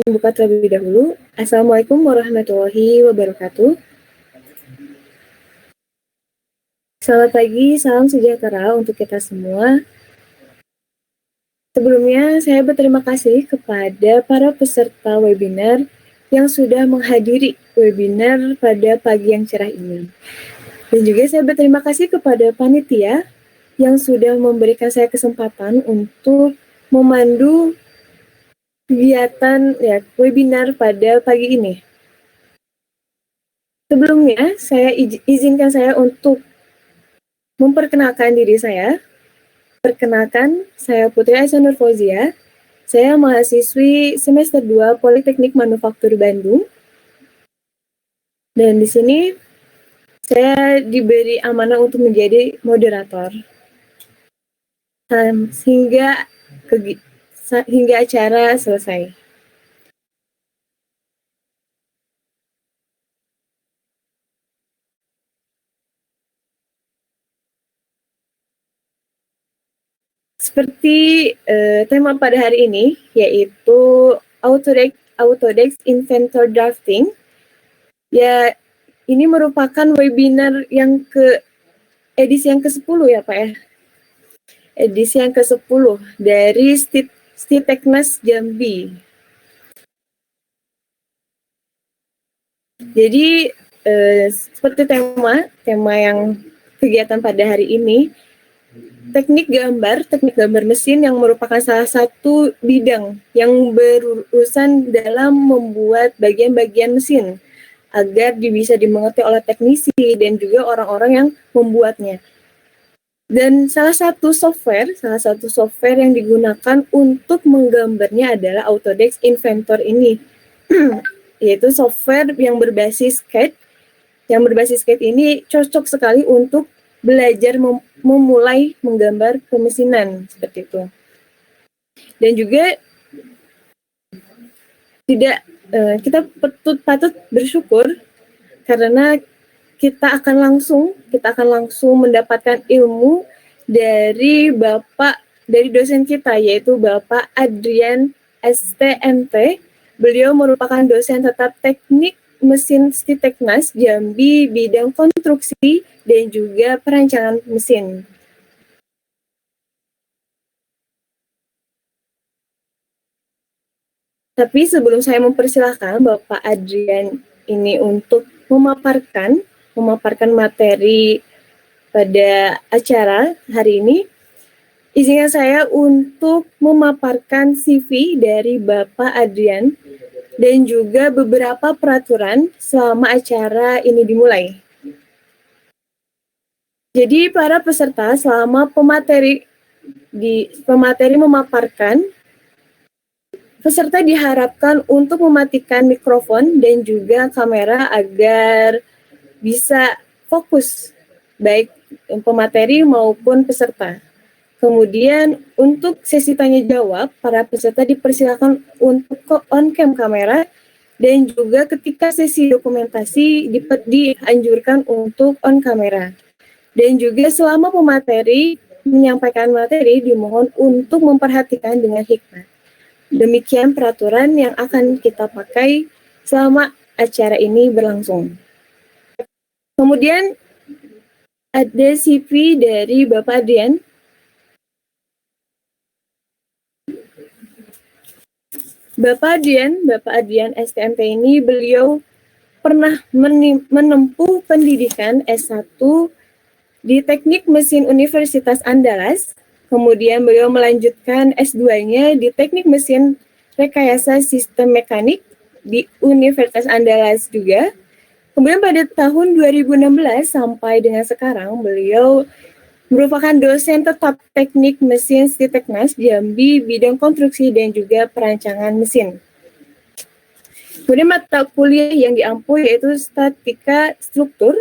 membuka terlebih dahulu. Assalamualaikum warahmatullahi wabarakatuh. Selamat pagi, salam sejahtera untuk kita semua. Sebelumnya, saya berterima kasih kepada para peserta webinar yang sudah menghadiri webinar pada pagi yang cerah ini. Dan juga saya berterima kasih kepada panitia yang sudah memberikan saya kesempatan untuk memandu kegiatan webinar pada pagi ini. Sebelumnya, izinkan saya untuk memperkenalkan diri saya. Perkenalkan, saya Putri Aisyah Nur Fauzia. Saya mahasiswi semester 2 Politeknik Manufaktur Bandung. Dan di sini saya diberi amanah untuk menjadi moderator. Hingga acara selesai. Seperti tema pada hari ini, yaitu Autodesk Inventor Drafting. Ya, ini merupakan webinar yang edisi yang ke-10 ya Pak ya. Edisi yang ke-10 dari Stiteknas Jambi. Jadi seperti tema yang kegiatan pada hari ini, teknik gambar mesin yang merupakan salah satu bidang yang berurusan dalam membuat bagian-bagian mesin agar bisa dimengerti oleh teknisi dan juga orang-orang yang membuatnya. Dan salah satu software yang digunakan untuk menggambarnya adalah Autodesk Inventor ini, yaitu software yang berbasis CAD. Yang berbasis CAD ini cocok sekali untuk belajar memulai menggambar kemesinan seperti itu. Dan juga kita patut bersyukur karena kita akan langsung mendapatkan ilmu dari dosen kita, yaitu Bapak Adrian STMT. Beliau merupakan dosen tetap teknik mesin Stiteknas Jambi bidang konstruksi dan juga perancangan mesin. Tapi sebelum saya mempersilahkan Bapak Adrian ini untuk memaparkan materi pada acara hari ini, izinkan saya untuk memaparkan CV dari Bapak Adrian dan juga beberapa peraturan selama acara ini dimulai. Jadi para peserta selama pemateri memaparkan, peserta diharapkan untuk mematikan mikrofon dan juga kamera agar bisa fokus, baik pemateri maupun peserta. Kemudian untuk sesi tanya jawab, para peserta dipersilakan untuk on-cam kamera dan juga ketika sesi dokumentasi dianjurkan untuk on kamera. Dan juga selama pemateri menyampaikan materi dimohon untuk memperhatikan dengan hikmat. Demikian peraturan yang akan kita pakai selama acara ini berlangsung. Kemudian ada CV dari Bapak Adrian. Bapak Adrian STMT ini beliau pernah menempuh pendidikan S1 di Teknik Mesin Universitas Andalas. Kemudian beliau melanjutkan S2-nya di Teknik Mesin Rekayasa Sistem Mekanik di Universitas Andalas juga. Kemudian pada tahun 2016 sampai dengan sekarang beliau merupakan dosen tetap teknik mesin Stiteknas Jambi bidang konstruksi dan juga perancangan mesin. Kemudian mata kuliah yang diampu yaitu statika struktur,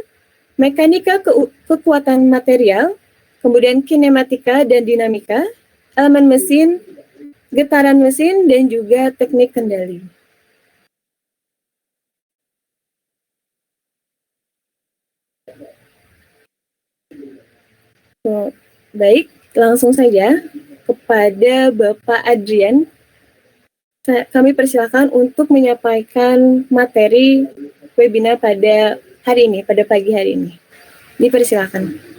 mekanika kekuatan material, kemudian kinematika dan dinamika, elemen mesin, getaran mesin, dan juga teknik kendali. Baik, langsung saja kepada Bapak Adrian. kami persilakan untuk menyampaikan materi webinar pada hari ini, pada pagi hari ini. Dipersilakan.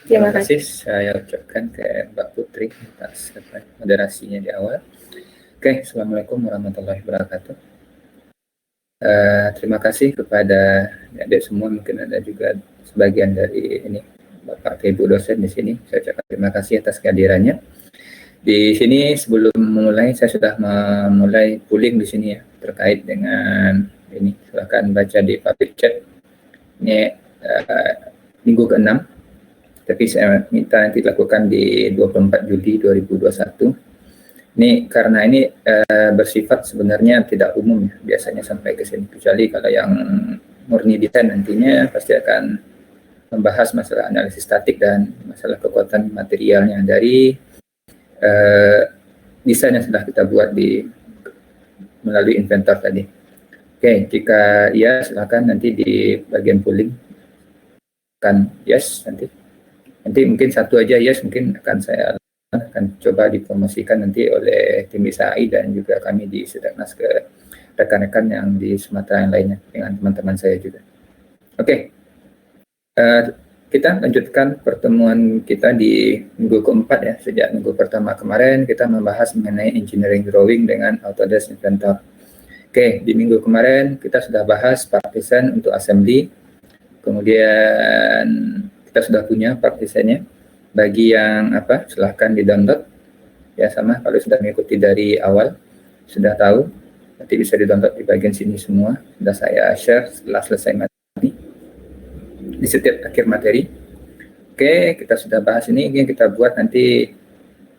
Terima kasih saya ucapkan ke Mbak Putri atas moderasinya di awal. Oke, Assalamualaikum warahmatullahi wabarakatuh. Terima kasih kepada adik semua, mungkin ada juga sebagian dari ini Bapak Ibu dosen di sini. Saya ucapkan terima kasih atas kehadirannya. Di sini sebelum memulai saya sudah memulai polling di sini ya terkait dengan ini. Silakan baca di public chat. Ini minggu ke-6. Tapi saya minta nanti lakukan di 24 Juli 2021. Ini karena ini bersifat sebenarnya tidak umum ya, biasanya sampai ke sini. Kecuali kalau yang murni desain nantinya pasti akan membahas masalah analisis statik dan masalah kekuatan materialnya dari desain yang sudah kita buat melalui inventor tadi. Oke, jika ya silakan nanti di bagian polling kan yes nanti mungkin satu aja yes, mungkin akan coba dipromosikan nanti oleh tim ISAI dan juga kami di Sedaknas ke rekan-rekan yang di Sumatera yang lainnya dengan teman-teman saya juga. Oke, kita lanjutkan pertemuan kita di minggu keempat ya. Sejak minggu pertama kemarin kita membahas mengenai engineering drawing dengan Autodesk Inventor. Oke, di minggu kemarin kita sudah bahas partition untuk assembly, kemudian kita sudah punya part desainnya. Bagi yang silahkan di-download ya, sama kalau sudah mengikuti dari awal sudah tahu, nanti bisa di-download di bagian sini semua. Sudah saya share setelah selesai materi di setiap akhir materi. Oke, kita sudah bahas ini kita buat nanti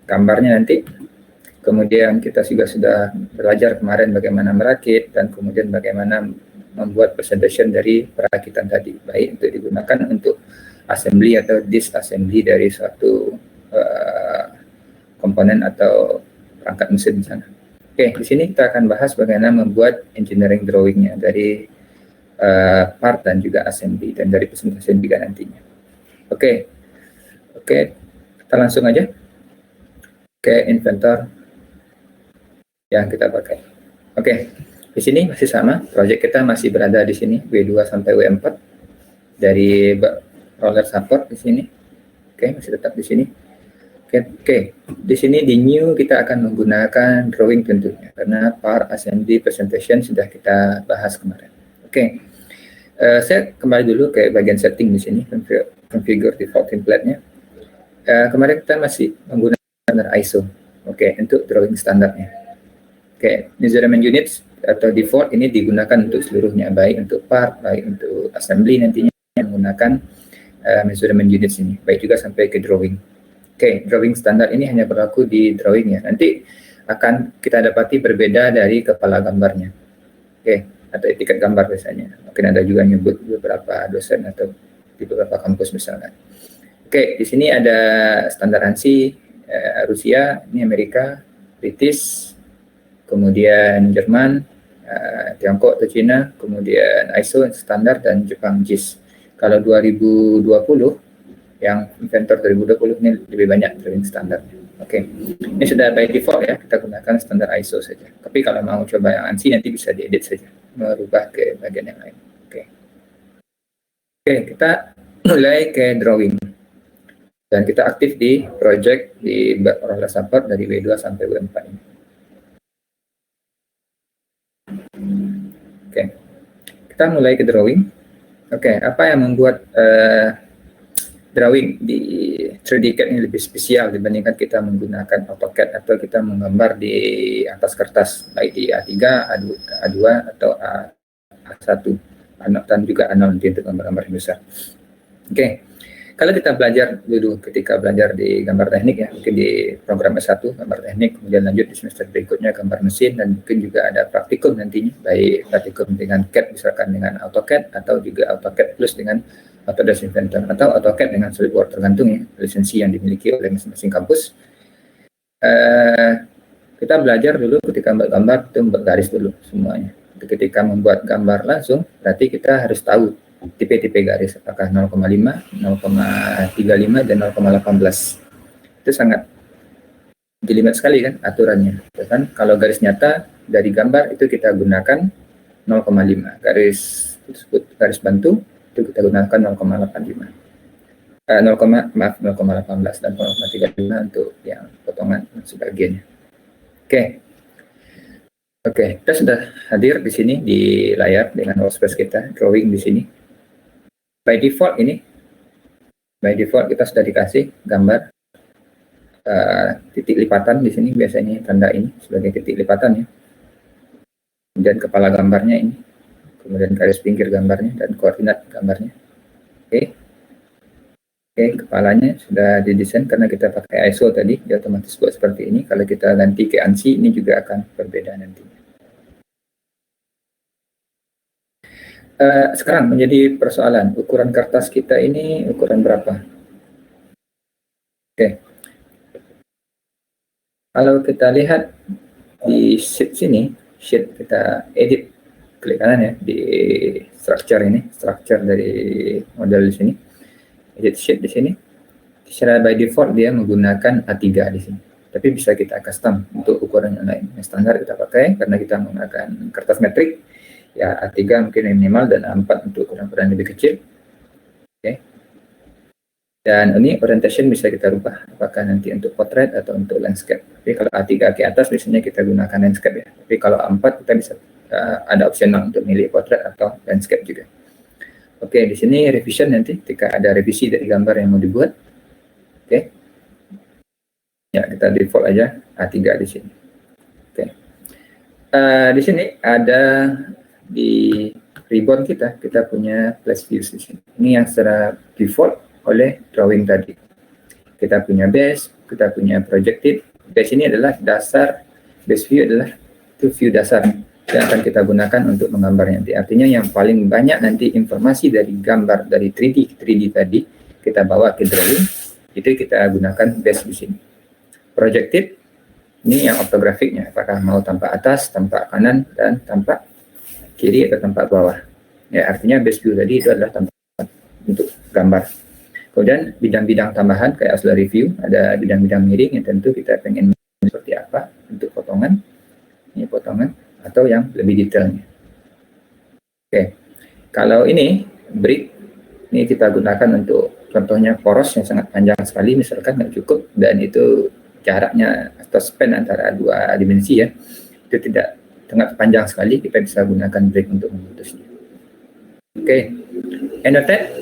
gambarnya nanti. Kemudian kita juga sudah belajar kemarin bagaimana merakit dan kemudian bagaimana membuat presentation dari perakitan tadi, baik untuk digunakan untuk assembly atau disassembly dari suatu komponen atau perangkat mesin di sana. Oke, di sini kita akan bahas bagaimana membuat engineering drawingnya dari part dan juga assembly dan dari presentation juga nantinya. Oke, kita langsung aja ke inventor yang kita pakai. Oke, di sini masih sama, proyek kita masih berada di sini W2 sampai W4 dari roller support di sini. Oke, masih tetap di sini. Oke. Di sini di new kita akan menggunakan drawing tentunya karena part assembly presentation sudah kita bahas kemarin. Oke. Saya kembali dulu ke bagian setting di sini, configure default template-nya. Kemarin kita masih menggunakan standar ISO. Oke, untuk drawing standarnya. Oke, measurement units atau default ini digunakan untuk seluruhnya, baik untuk part, baik untuk assembly nantinya menggunakan measurement units ini, baik juga sampai ke drawing. Oke, drawing standar ini hanya berlaku di drawing ya. Nanti akan kita dapati berbeda dari kepala gambarnya. Oke, atau etiket gambar biasanya. Mungkin ada juga nyebut beberapa dosen atau di beberapa kampus misalnya. Oke, di sini ada standar ANSI, Rusia, ini Amerika, British, kemudian Jerman, Tiongkok atau Cina, kemudian ISO standar dan Jepang JIS. Kalau 2020 yang inventor 2020 ini lebih banyak drawing standarnya. Oke, ini sudah by default ya, kita gunakan standar ISO saja. Tapi kalau mau coba yang ANSI nanti bisa diedit saja, merubah ke bagian yang lain. Oke, kita mulai ke drawing. Dan kita aktif di project di roller support dari W2 sampai W4 ini. Oke, kita mulai ke drawing. Oke, apa yang membuat drawing di 3D CAD ini lebih spesial dibandingkan kita menggunakan AutoCAD atau kita menggambar di atas kertas, baik di A3, A2 atau A1, dan juga A0 untuk gambar-gambar yang besar. Oke, kalau kita belajar dulu ketika belajar di gambar teknik ya, mungkin di program S1 gambar teknik, kemudian lanjut di semester berikutnya gambar mesin, dan mungkin juga ada praktikum nantinya, baik praktikum dengan CAD misalkan dengan AutoCAD atau juga AutoCAD plus dengan Autodesk Inventor atau AutoCAD dengan SolidWorks, tergantung ya lisensi yang dimiliki oleh masing-masing kampus. Kita belajar dulu ketika gambar itu bergaris dulu semuanya. Ketika membuat gambar langsung, berarti kita harus tahu tipe-tipe garis, apakah 0,5, 0,35 dan 0,18. Itu sangat jelimet sekali kan aturannya. Kan kalau garis nyata dari gambar itu kita gunakan 0,5. Garis bantu itu kita gunakan 0,85. 0,18 dan 0,35 untuk yang potongan sebagiannya. Oke, kita sudah hadir di sini di layar dengan workspace kita, drawing di sini. By default kita sudah dikasih gambar titik lipatan di sini, biasanya tanda ini sebagai titik lipatan ya. Kemudian kepala gambarnya ini, kemudian garis pinggir gambarnya dan koordinat gambarnya. Oke, kepalanya sudah didesain karena kita pakai ISO tadi, dia otomatis buat seperti ini. Kalau kita ganti ke ANSI, ini juga akan berbeda nantinya. Sekarang menjadi persoalan, ukuran kertas kita ini ukuran berapa? Oke. Kalau kita lihat di sheet sini, sheet kita edit, klik kanan ya, di structure dari model di sini. Edit sheet di sini. Secara by default dia menggunakan A3 di sini. Tapi bisa kita custom untuk ukuran yang lain. Yang standar kita pakai karena kita menggunakan kertas metrik. Ya A3 mungkin yang minimal dan A4 untuk ukuran-ukuran lebih kecil. Oke. Dan ini orientation bisa kita rubah. Apakah nanti untuk portrait atau untuk landscape. Tapi kalau A3 ke atas biasanya kita gunakan landscape ya. Tapi kalau A4 kita bisa ada opsional untuk milih portrait atau landscape juga. Oke, di sini revision nanti ketika ada revisi dari gambar yang mau dibuat. Oke. Ya, kita default aja A3 di sini. Oke. Di sini ada di ribbon kita punya flash views di sini. Ini yang secara default oleh drawing tadi. Kita punya base, kita punya projected. Base ini adalah dasar, base view adalah itu view dasar yang akan kita gunakan untuk menggambar nanti. Artinya yang paling banyak nanti informasi dari gambar dari 3D tadi kita bawa ke drawing, itu kita gunakan base di sini. Projected ini yang ortografiknya, apakah mau tampak atas, tampak kanan, dan tampak kiri atau tampak bawah. Ya, artinya base view tadi itu adalah tampak untuk gambar. Kemudian bidang-bidang tambahan kayak auxiliary view, ada bidang-bidang miring yang tentu kita pengen seperti apa untuk potongan, ini potongan atau yang lebih detailnya. Oke, kalau ini brick, ini kita gunakan untuk contohnya poros yang sangat panjang sekali, misalkan nggak cukup dan itu jaraknya atau span antara dua dimensi ya, itu tidak sangat panjang sekali, kita bisa gunakan brick untuk memutusnya. Oke, annotate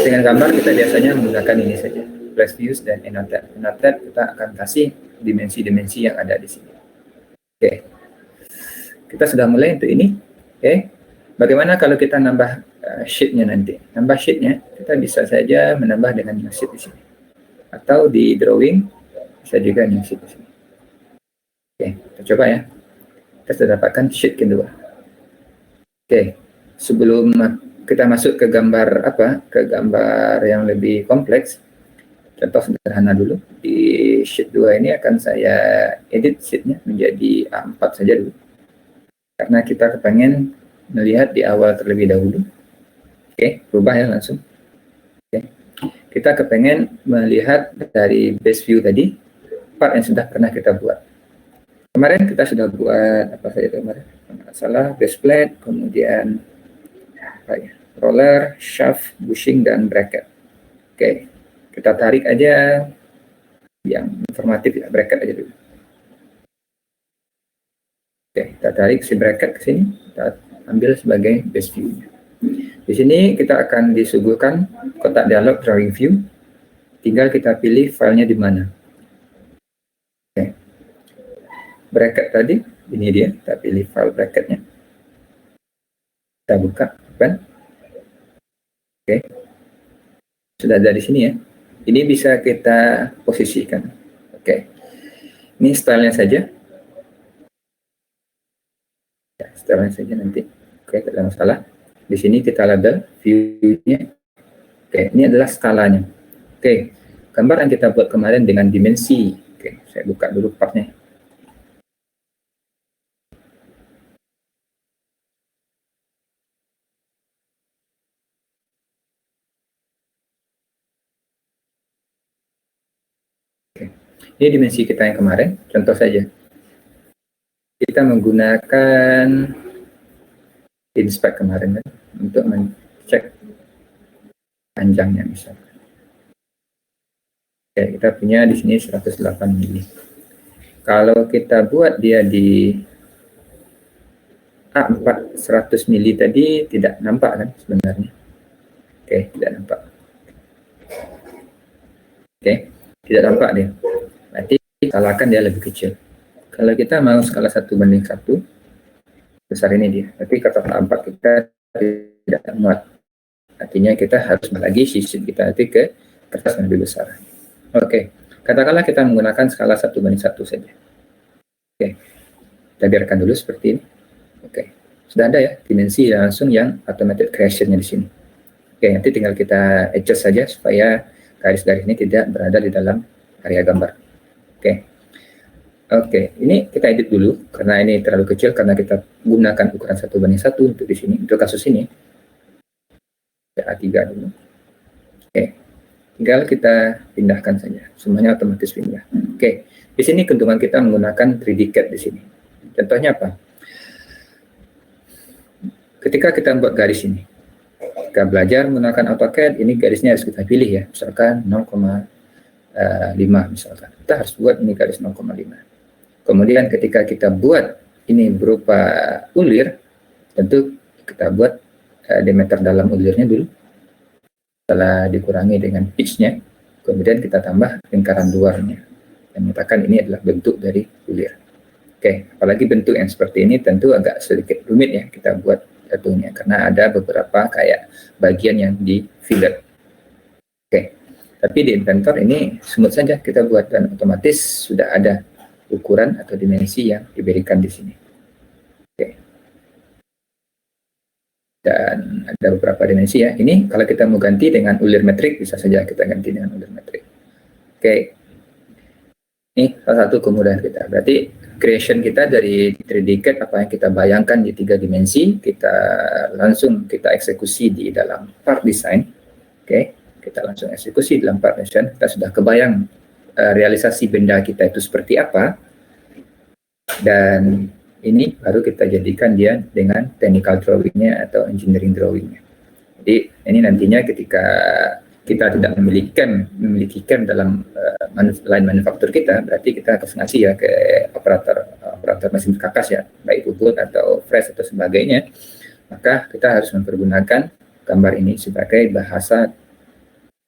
dengan gambar kita biasanya menggunakan ini saja, flash views dan annotate. Annotate kita akan kasih dimensi-dimensi yang ada di sini. Oke, kita sudah mulai untuk ini. Oke, bagaimana kalau kita nambah sheet-nya nanti? Nambah sheet-nya kita bisa saja menambah dengan new sheet di sini, atau di drawing bisa juga new sheet di sini. Oke, kita coba ya. Kita sudah dapatkan sheet kedua. Oke, sebelum kita masuk ke gambar ke gambar yang lebih kompleks, contoh sederhana dulu. Di sheet 2 ini akan saya edit sheet-nya menjadi A4 saja dulu. Karena kita kepengen melihat di awal terlebih dahulu. Oke, berubah ya langsung. Oke. Kita kepengen melihat dari base view tadi, part yang sudah pernah kita buat. Kemarin kita sudah buat apa saja kemarin? Salah, base plate, kemudian roller, shaft, bushing, dan bracket. Oke, kita tarik aja yang informatif ya, bracket aja dulu. Oke, kita tarik si bracket ke sini, kita ambil sebagai base view-nya. Di sini kita akan disuguhkan kotak dialog drawing view. Tinggal kita pilih filenya di mana. Oke. Bracket tadi, ini dia, kita pilih file bracketnya. Kita buka, kan? Oke. Sudah ada di sini ya. Ini bisa kita posisikan. Oke. Ini stylenya saja. Ya, stylenya saja nanti. Oke, tidak ada masalah. Di sini kita label view-nya. Oke, ini adalah skalanya. Oke, gambar yang kita buat kemarin dengan dimensi. Oke, saya buka dulu partnya. Oke, ini dimensi kita yang kemarin, contoh saja. kita menggunakan inspect kemarin kan, untuk mencek panjangnya misalnya. Oke, kita punya di sini 108 mili. Kalau kita buat dia di A4 100 mili tadi tidak nampak kan sebenarnya. Oke, tidak nampak. Oke, tidak nampak dia. Berarti skalakan dia lebih kecil. Kalau kita mau skala 1:1, besar ini dia. Tapi kata A4 kita tidak muat. Artinya kita harus melagi sheet kita nanti ke kertas yang lebih besar. Oke, katakanlah kita menggunakan skala 1:1 saja. Oke, kita biarkan dulu seperti ini. Oke, sudah ada ya dimensi langsung yang automated creation-nya di sini. Oke, nanti tinggal kita adjust saja supaya garis-garis ini tidak berada di dalam area gambar. Oke, ini kita edit dulu karena ini terlalu kecil karena kita gunakan ukuran 1:1 untuk di sini. Untuk kasus ini A3 dulu. Oke, tinggal kita pindahkan saja. Semuanya otomatis pindah. Oke, di sini keuntungan kita menggunakan 3D CAD di sini. Contohnya apa? Ketika kita membuat garis ini, kita belajar menggunakan AutoCAD, ini garisnya harus kita pilih ya, misalkan 0,5 misalkan. Kita harus buat ini garis 0,5. Kemudian ketika kita buat ini berupa ulir, tentu kita buat diameter dalam ulirnya dulu. Setelah dikurangi dengan pitch-nya, kemudian kita tambah lingkaran luarnya. Yang menyatakan ini adalah bentuk dari ulir. Oke, apalagi bentuk yang seperti ini tentu agak sedikit rumit ya kita buat jatuhnya, karena ada beberapa kayak bagian yang di fillet. Oke, tapi di Inventor ini smooth saja kita buat dan otomatis sudah ada ukuran atau dimensi yang diberikan di sini. Oke. Dan ada beberapa dimensi ya. Ini kalau kita mau ganti dengan ulir metrik, bisa saja kita ganti dengan ulir metrik. Oke. Ini salah satu kemudahan kita. Berarti creation kita dari 3D CAD, apa yang kita bayangkan di 3 dimensi, kita langsung kita eksekusi di dalam part design. Oke, kita langsung eksekusi dalam part design. Kita sudah kebayang realisasi benda kita itu seperti apa, dan ini baru kita jadikan dia dengan technical drawing-nya atau engineering drawing-nya. Jadi ini nantinya ketika kita tidak memiliki CAM dalam line manufaktur kita, berarti kita harus ngasih ya ke operator mesin kakas ya, baik bubut atau fresh atau sebagainya, maka kita harus mempergunakan gambar ini sebagai bahasa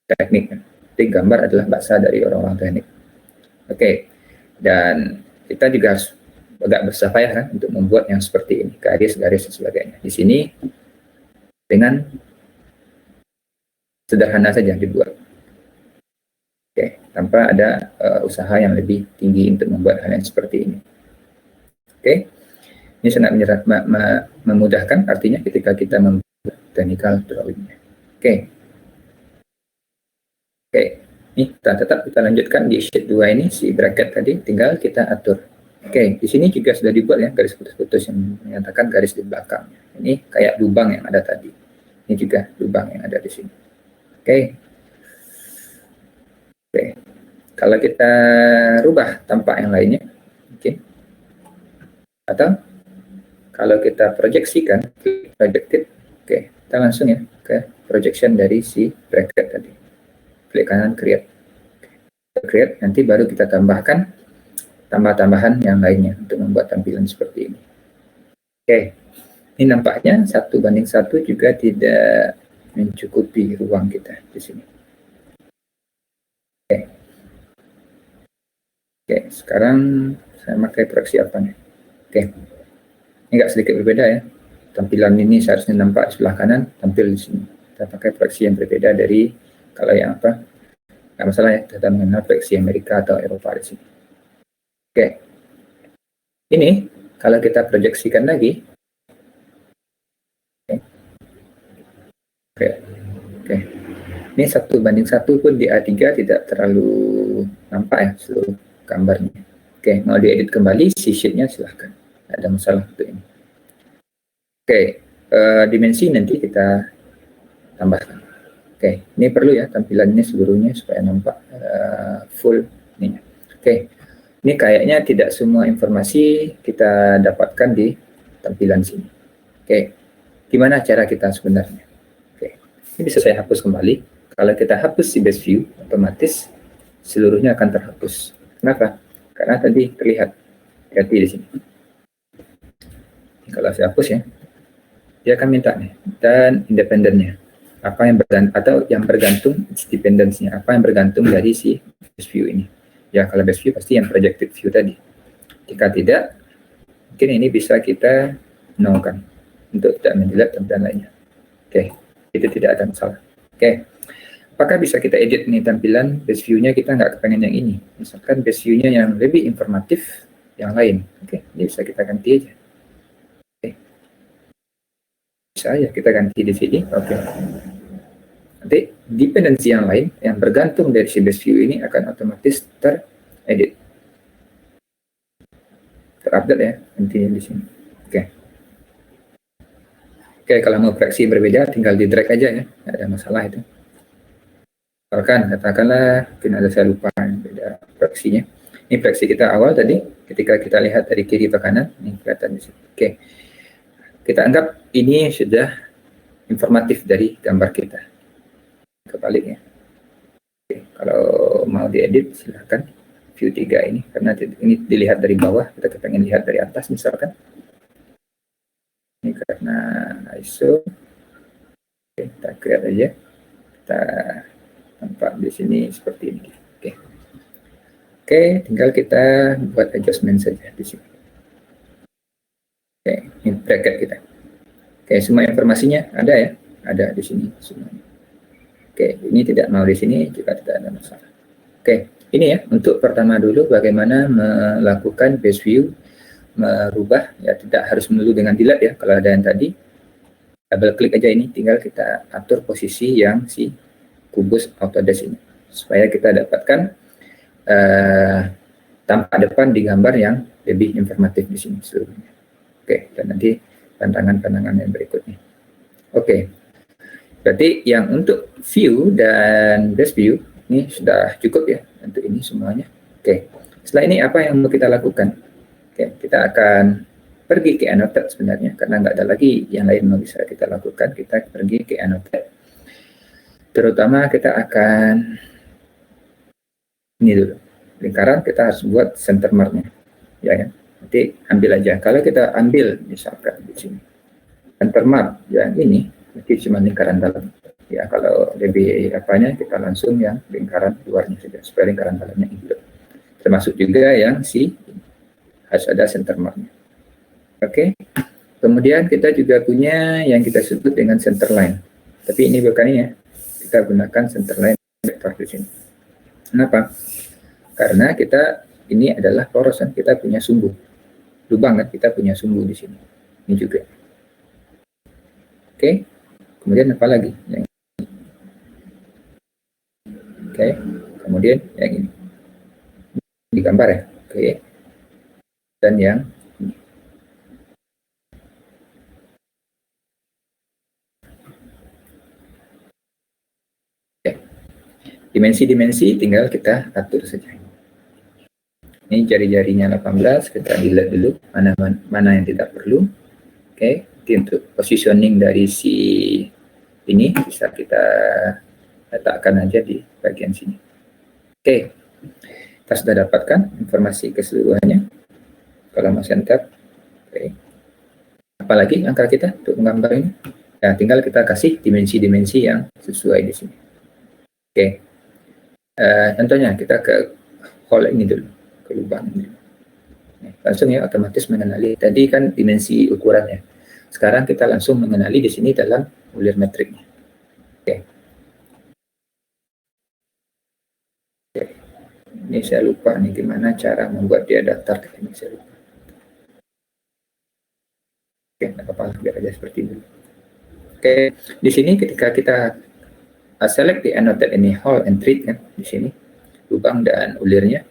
teknik. Jadi gambar adalah bahasa dari orang-orang teknik. Oke, dan kita juga harus agak bersusah payah kan untuk membuat yang seperti ini, garis-garis dan sebagainya. Di sini dengan sederhana saja dibuat. Oke, tanpa ada usaha yang lebih tinggi untuk membuat hal yang seperti ini. Oke, ini sangat memudahkan, artinya ketika kita membuat technical drawing-nya. Oke, ini tetap kita lanjutkan di sheet 2 ini, si bracket tadi, tinggal kita atur. Oke, di sini juga sudah dibuat ya garis putus-putus yang menyatakan garis di belakang. Ini kayak lubang yang ada tadi. Ini juga lubang yang ada di sini. Oke. Kalau kita rubah tampak yang lainnya, mungkin. Atau kalau kita proyeksikan, projected, oke, kita langsung ya ke projection dari si bracket tadi. Klik kanan create. Create, nanti baru kita tambahkan tambah-tambahan yang lainnya untuk membuat tampilan seperti ini. Oke, ini nampaknya 1:1 juga tidak mencukupi ruang kita di sini. Oke, sekarang saya pakai proyeksi apa nih? Oke, ini agak sedikit berbeda ya. Tampilan ini seharusnya nampak di sebelah kanan, tampil di sini. Kita pakai proyeksi yang berbeda dari kalau yang apa? Nggak masalah ya, kita mengenal proyeksi Amerika atau Eropa di sini. Oke, ini kalau kita proyeksikan lagi, oke, ini 1:1 pun di A3 tidak terlalu nampak ya seluruh gambarnya. Oke, mau diedit kembali si sheet-nya silahkan, tidak ada masalah untuk ini. Oke, dimensi nanti kita tambahkan. Oke, ini perlu ya tampilannya seluruhnya supaya nampak full ini. Oke. Ini Ini kayaknya tidak semua informasi kita dapatkan di tampilan sini. Oke, gimana cara kita sebenarnya? Oke, ini bisa saya hapus kembali. Kalau kita hapus si base view, otomatis seluruhnya akan terhapus. Kenapa? Karena tadi terlihat, hati di sini. Kalau saya hapus ya, dia akan minta nih, dan independennya. Apa yang bergantung, atau yang bergantung dependensinya, apa yang bergantung dari si base view ini. Ya, kalau base view pasti yang projected view tadi. Jika tidak, mungkin ini bisa kita nolkan untuk tidak mendelete tampilan lainnya. Oke, itu tidak ada masalah. Oke, apakah bisa kita edit nih tampilan base view-nya, kita nggak kepengen yang ini. Misalkan base view-nya yang lebih informatif, yang lain. Oke, ini bisa kita ganti aja. Oke, bisa aja kita ganti di sini. Oke. Nanti dependensi yang lain yang bergantung dari si base view ini akan otomatis teredit, terupdate ya intinya di sini. Oke. Oke, kalau mau proyeksi berbeda tinggal di drag aja ya, nggak ada masalah itu. Katakanlah mungkin ada saya lupa beda proyeksinya. Ini proyeksi kita awal tadi, ketika kita lihat dari kiri ke kanan, ini kelihatan di sini. Oke. Kita anggap ini sudah informatif dari gambar kita. Kebaliknya. Oke, kalau mau diedit silahkan view 3 ini, karena ini dilihat dari bawah, kita pengen lihat dari atas misalkan. Ini karena ISO. Oke, kita create aja. Kita tampak di sini seperti ini. Oke. Oke, tinggal kita buat adjustment saja di sini. Oke, ini bracket kita. Oke, semua informasinya ada ya, ada di sini semuanya. Oke, ini tidak mau di sini juga tidak ada masalah. Oke, ini ya untuk pertama dulu bagaimana melakukan base view, merubah ya, tidak harus melulu dengan delete ya. Kalau ada yang tadi double klik aja, ini tinggal kita atur posisi yang si kubus Autodesk ini supaya kita dapatkan tampak depan di gambar yang lebih informatif di sini seluruhnya. Oke, dan nanti pandangan-pandangan yang berikutnya. Oke. Berarti yang untuk view dan base view ini sudah cukup ya untuk ini semuanya. Oke, setelah ini apa yang mau kita lakukan? Oke, kita akan pergi ke Annotate sebenarnya, karena nggak ada lagi yang lain yang bisa kita lakukan. Kita pergi ke Annotate. Terutama kita akan ini dulu, lingkaran kita harus buat center mark-nya, ya kan? Nanti ambil aja. Kalau kita ambil misalkan di sini center mark yang ini, nanti cuma lingkaran dalam. Ya, kalau lebih apanya kita langsung yang lingkaran luarnya saja supaya lingkaran dalamnya include. Termasuk juga yang harus ada center mark-nya. Oke. Kemudian kita juga punya yang kita sebut dengan center line. Tapi ini bukan ini ya. Kita gunakan center line vektor di sini. Kenapa? Karena kita ini adalah poros kan, kita punya sumbu. Lubang kan, kita punya sumbu di sini. Ini juga. Oke. Kemudian apa lagi? Yang ini. Oke. Kemudian yang ini. Di gambar ya. Oke. Dan yang ini. Oke. Dimensi-dimensi tinggal kita atur saja. Ini jari-jarinya 18, kita delete dulu mana yang tidak perlu. Oke, untuk positioning dari si ini bisa kita letakkan aja di bagian sini. Oke, kita sudah dapatkan informasi keseluruhannya. Kalau masih enter, oke. Apalagi angka kita untuk menggambar ini? Ya, tinggal kita kasih dimensi-dimensi yang sesuai di sini. Oke, contohnya kita ke hole ini dulu, ke lubang ini. Langsung ya otomatis mengenali. Tadi kan dimensi ukurannya. Sekarang kita langsung mengenali di sini dalam ulir metriknya. Oke. Oke. Ini saya lupa nih gimana cara membuat dia daftar ke ini, saya lupa. Oke, nggak apa-apa, biar aja seperti ini. Oke, di sini ketika kita select di annotate ini hole and treat kan di sini lubang dan ulirnya.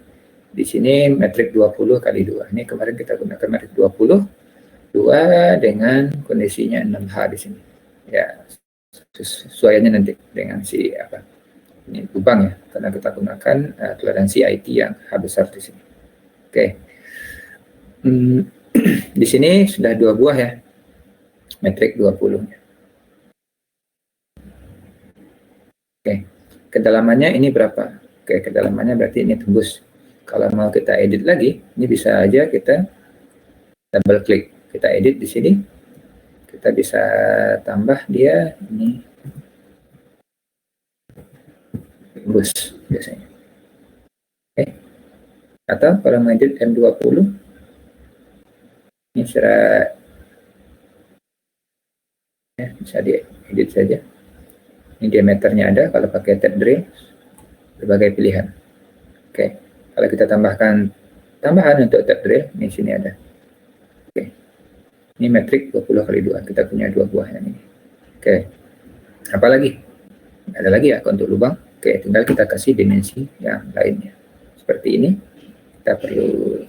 Di sini metrik 20 kali 2. Ini kemarin kita gunakan metrik 20, 2 dengan kondisinya 6H di sini. Ya, sesuaiannya nanti dengan si apa? Ini lubang ya, karena kita gunakan toleransi IT yang H besar di sini. Oke. Oke. Di sini sudah 2 buah ya, metrik 20. Oke, kedalamannya ini berapa? Oke, kedalamannya berarti ini tembus. Kalau mau kita edit lagi, ini bisa aja kita double klik, kita edit di sini. Kita bisa tambah dia ini tembus biasanya. Oke. Atau kalau mau edit M20, ini secara ya, bisa diedit saja. Ini diameternya ada, kalau pakai tab drill, berbagai pilihan. Oke, kalau kita tambahkan tambahan untuk tab drill, ini sini ada. Oke, ini metrik 20x2, kita punya 2 buah yang ini. Oke, apa lagi? Ada lagi ya untuk lubang. Oke, tinggal kita kasih dimensi yang lainnya. Seperti ini, kita perlu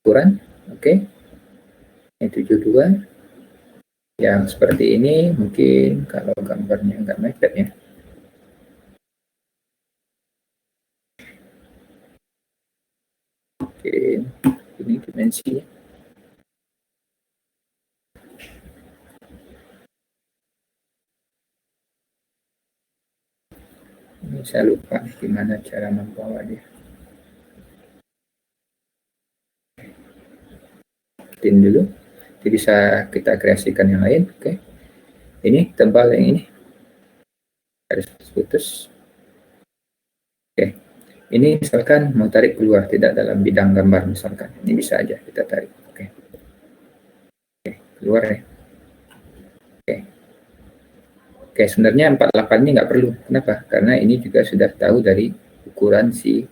ukuran. Oke, ini 72. Yang seperti ini mungkin kalau gambarnya nggak mepet ya. Oke, ini dimensinya. Ini saya lupa gimana cara membawa dia. Tin dulu. Jadi bisa kita kreasikan yang lain. Oke. Ini tebal yang ini. Garis putus. Oke. Ini misalkan mau tarik keluar, tidak dalam bidang gambar misalkan. Ini bisa aja kita tarik. Oke. Oke, keluar ya. Oke. Oke, sebenarnya 48 ini nggak perlu. Kenapa? Karena ini juga sudah tahu dari ukuran si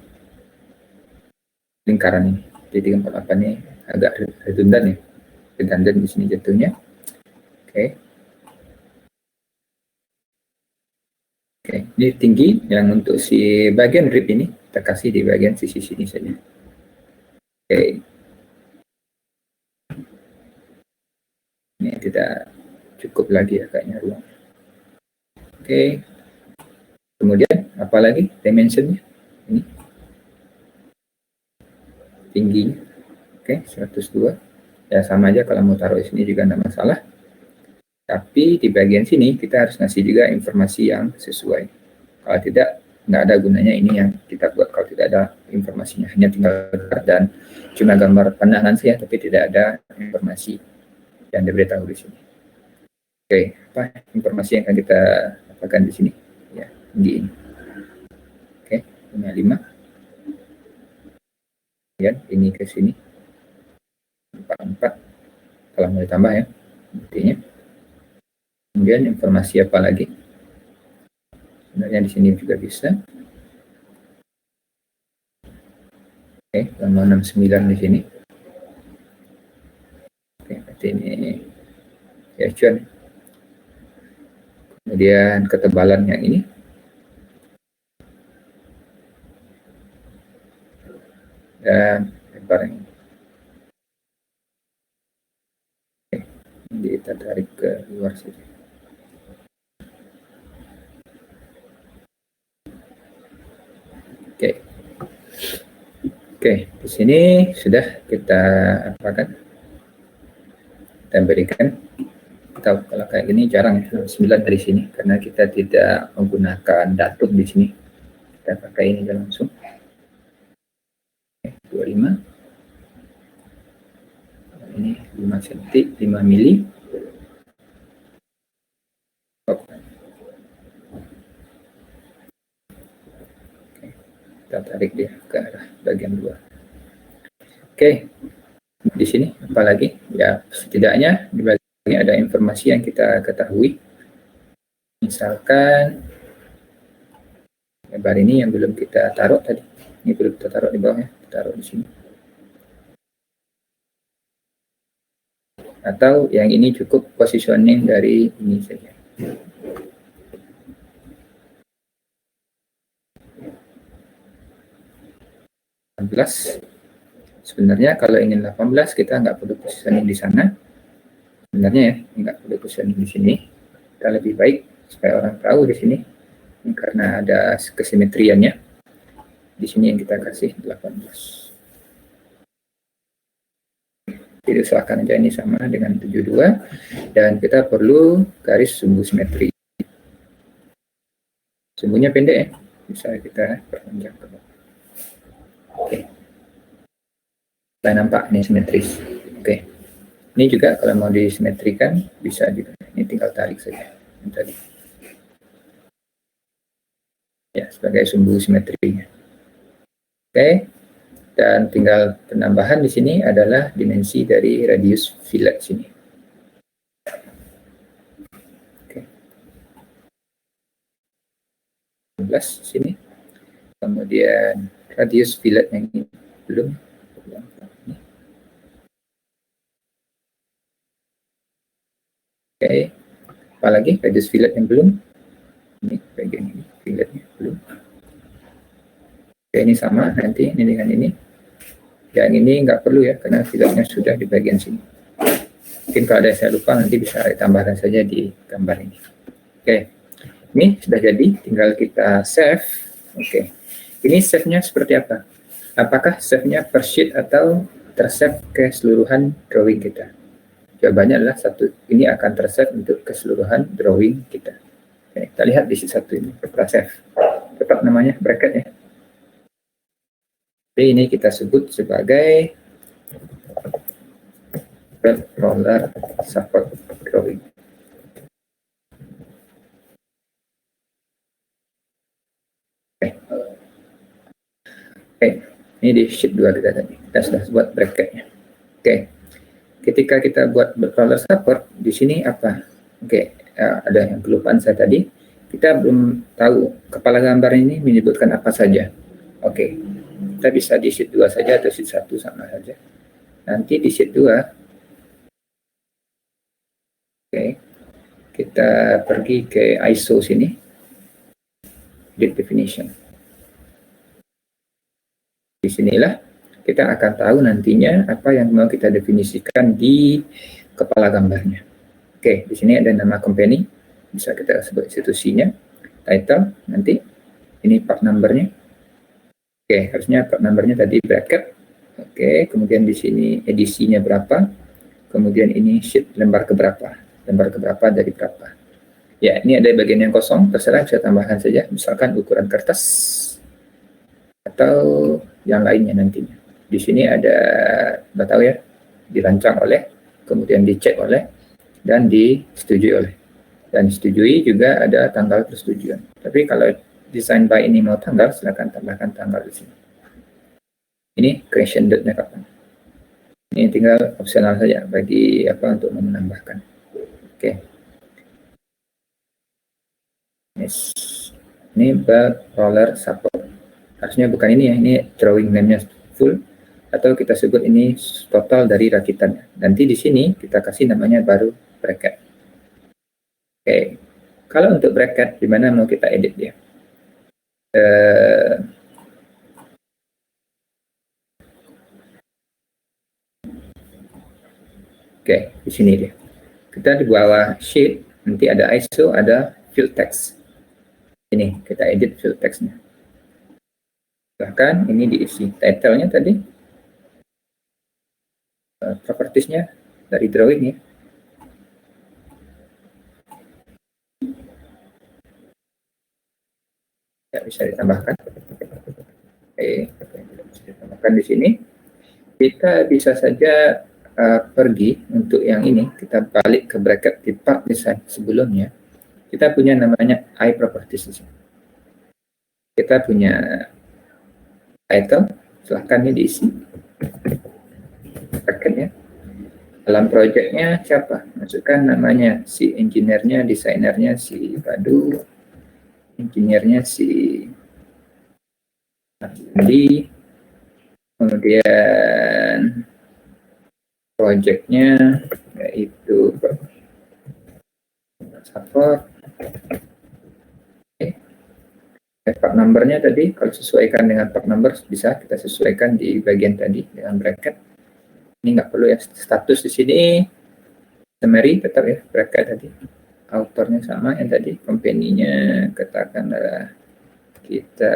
lingkaran ini. Jadi 48 ini agak redundan ya. Redundant di sini jatuhnya. Oke. Oke, ini tinggi yang untuk si bagian rib ini kita kasih di bagian sisi sini saja. Oke. Ini tidak cukup lagi ya kayaknya ruang. Oke. Kemudian apa lagi dimensionnya? Ini tingginya. Oke, 102. Ya sama aja kalau mau taruh di sini juga tidak masalah. Tapi di bagian sini kita harus ngasih juga informasi yang sesuai. Kalau tidak, nggak ada gunanya ini yang kita buat kalau tidak ada informasinya. Hanya tinggal dan cuma gambar pandangan saja, tapi tidak ada informasi yang diberitahu di sini. Oke, apa informasi yang akan kita dapatkan di sini? Ya, di ini. Oke, punya 5. Kemudian ini ke sini. 44. Kalau mau ditambah ya, buktinya. Kemudian informasi apa lagi? Sebenarnya di sini juga bisa. Oke, nomor 69 di sini. Oke, berarti ini ya cuan. Kemudian ketebalan yang ini. Dan lebar yang ini. Oke, ini kita tarik ke luar saja. Oke. Oke, di sini sudah kita apakan? Kita berikan. Tahu kalau kayak gini jarang ya, 9 dari sini karena kita tidak menggunakan datum di sini. Kita pakai ini aja langsung. Oke, 25. Ini 5 cm, 5 mili. Oke. Kita tarik dia ke arah bagian luar. Oke, di sini apalagi ya setidaknya di bagian ini ada informasi yang kita ketahui. Misalkan lebar ini yang belum kita taruh tadi, ini belum kita taruh di bawahnya, kita taruh di sini. Atau yang ini cukup positioning dari ini saja. Sebenarnya kalau ingin 18 kita nggak perlu positioning di sana. Sebenarnya ya nggak perlu positioning di sini. Kita lebih baik supaya orang tahu di sini. Ini karena ada kesimetriannya. Di sini yang kita kasih 18. Jadi usahakan aja ini sama dengan 72, dan kita perlu garis sumbu simetri. Sumbunya pendek ya, bisa kita perpanjang ke bawah. Oke. Supaya nampak ini simetris. Oke. Ini juga kalau mau disimetrikan bisa juga. Ini tinggal tarik saja. Ini tadi. Ya, sebagai sumbu simetrinya. Oke. Dan tinggal penambahan di sini adalah dimensi dari radius fillet sini. Oke. 11 sini. Kemudian radius fillet yang ini belum. Oke. Apalagi radius fillet yang belum. Ini bagian ini filletnya belum. Oke, ini sama nanti ini dengan ini. Yang ini nggak perlu ya, karena filletnya sudah di bagian sini. Mungkin kalau ada yang saya lupa nanti bisa ditambahkan saja di gambar ini. Oke, ini sudah jadi, tinggal kita save. Oke, ini save-nya seperti apa? Apakah save-nya per sheet atau tersave keseluruhan drawing kita? Jawabannya adalah satu, ini akan tersave untuk keseluruhan drawing kita. Oke, kita lihat di sheet 1 ini, kita save. Tetap namanya bracket ya. Jadi ini kita sebut sebagai roller support drawing. Oke, ini di sheet 2 kita tadi. Kita sudah buat bracketnya. Oke, ketika kita buat roller support, di sini apa? Oke, ada yang kelupaan saya tadi. Kita belum tahu kepala gambar ini menyebutkan apa saja. Oke, kita bisa di sheet 2 saja atau sheet 1 sama saja. Nanti di sheet 2, oke, kita pergi ke ISO sini, edit definition. Di sinilah kita akan tahu nantinya apa yang mau kita definisikan di kepala gambarnya. Oke, di sini ada nama company, bisa kita sebut institusinya, title, nanti ini part numbernya. Oke, harusnya part numbernya tadi bracket. Oke, kemudian di sini edisinya berapa, kemudian ini sheet lembar keberapa dari berapa. Ya, ini ada bagian yang kosong, terserah bisa tambahkan saja, misalkan ukuran kertas atau yang lainnya nantinya. Di sini ada, nggak tahu ya, dirancang oleh, kemudian dicek oleh, dan disetujui oleh. Dan disetujui juga ada tanggal persetujuan. Tapi kalau design by ini mau tanggal, silakan tambahkan tanggal di sini. Ini creation date-nya kapan. Ini tinggal opsional saja bagi apa untuk menambahkan. Oke. Yes. Ini roller support. Harusnya bukan ini ya, ini drawing name-nya full, atau kita sebut ini total dari rakitannya. Nanti di sini kita kasih namanya baru bracket. Oke, kalau untuk bracket, di mana mau kita edit dia? Oke, di sini dia. Kita di bawah sheet, nanti ada ISO, ada field text. Ini, kita edit field text-nya. Bahkan ini diisi title-nya tadi, properties-nya dari drawing ya. Ya, bisa ditambahkan. Oke, bisa ditambahkan di sini. Kita bisa saja pergi untuk yang ini, kita balik ke bracket di part design sebelumnya. Kita punya namanya iProperties. Kita punya title, silahkan ini diisi bracketnya. Dalam projectnya siapa? Masukkan namanya, si engineer-nya, desainernya si Badu, engineer-nya si Andi, kemudian projectnya yaitu support. Part numbernya tadi, kalau sesuaikan dengan part number bisa kita sesuaikan di bagian tadi dengan bracket. Ini nggak perlu ya, status di sini summary tetap ya, bracket tadi. Autornya sama yang tadi, company-nya katakanlah kita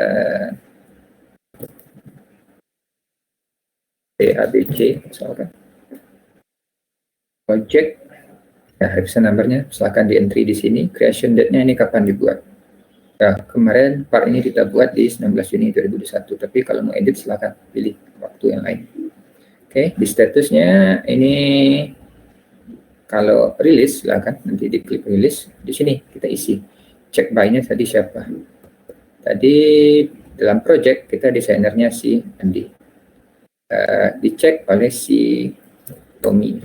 ABC misalkan. Project, ya revision number-nya misalkan di entry di sini, creation date-nya ini kapan dibuat. Nah, kemarin part ini kita buat di 19 Juni 2021, tapi kalau mau edit silakan pilih waktu yang lain. Oke, di statusnya ini kalau rilis silakan nanti diklik rilis. Di sini kita isi check by-nya tadi siapa. Tadi dalam project kita desainernya si Andi. Dicek oleh si Tommy.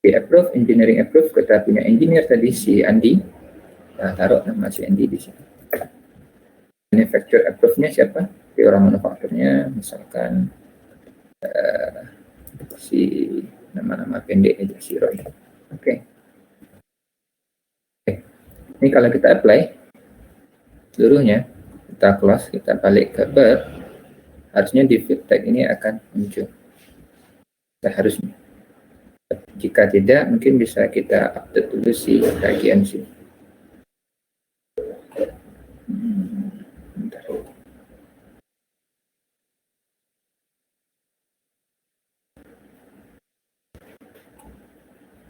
Di approve, engineering approve, kita punya engineer tadi si Andi. Nah, taruh nama si Andi di sini. Manufacturer approve-nya siapa? Di orang manufakturnya, misalkan si nama-nama pendek aja si Roy. Oke. Ini kalau kita apply seluruhnya, kita close, kita balik ke bird, harusnya di field tag ini akan muncul. Harusnya. Jika tidak, mungkin bisa kita update dulu si bagian sini.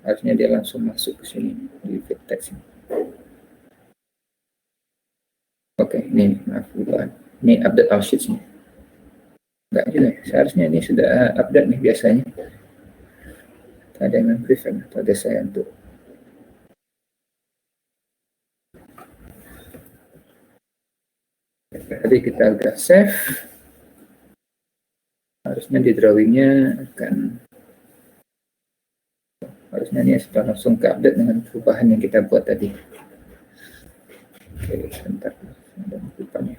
Harusnya dia langsung masuk ke sini di field text. Oke, ini maaf lupa. Ini update all sheets nih. Enggak juga, seharusnya ini sudah update nih biasanya. Ada yang prevent atau ada saya untuk tadi kita udah save. Harusnya di drawingnya harusnya ini sudah langsung ke update dengan perubahan yang kita buat tadi. Oke, sebentar, ada perubahannya.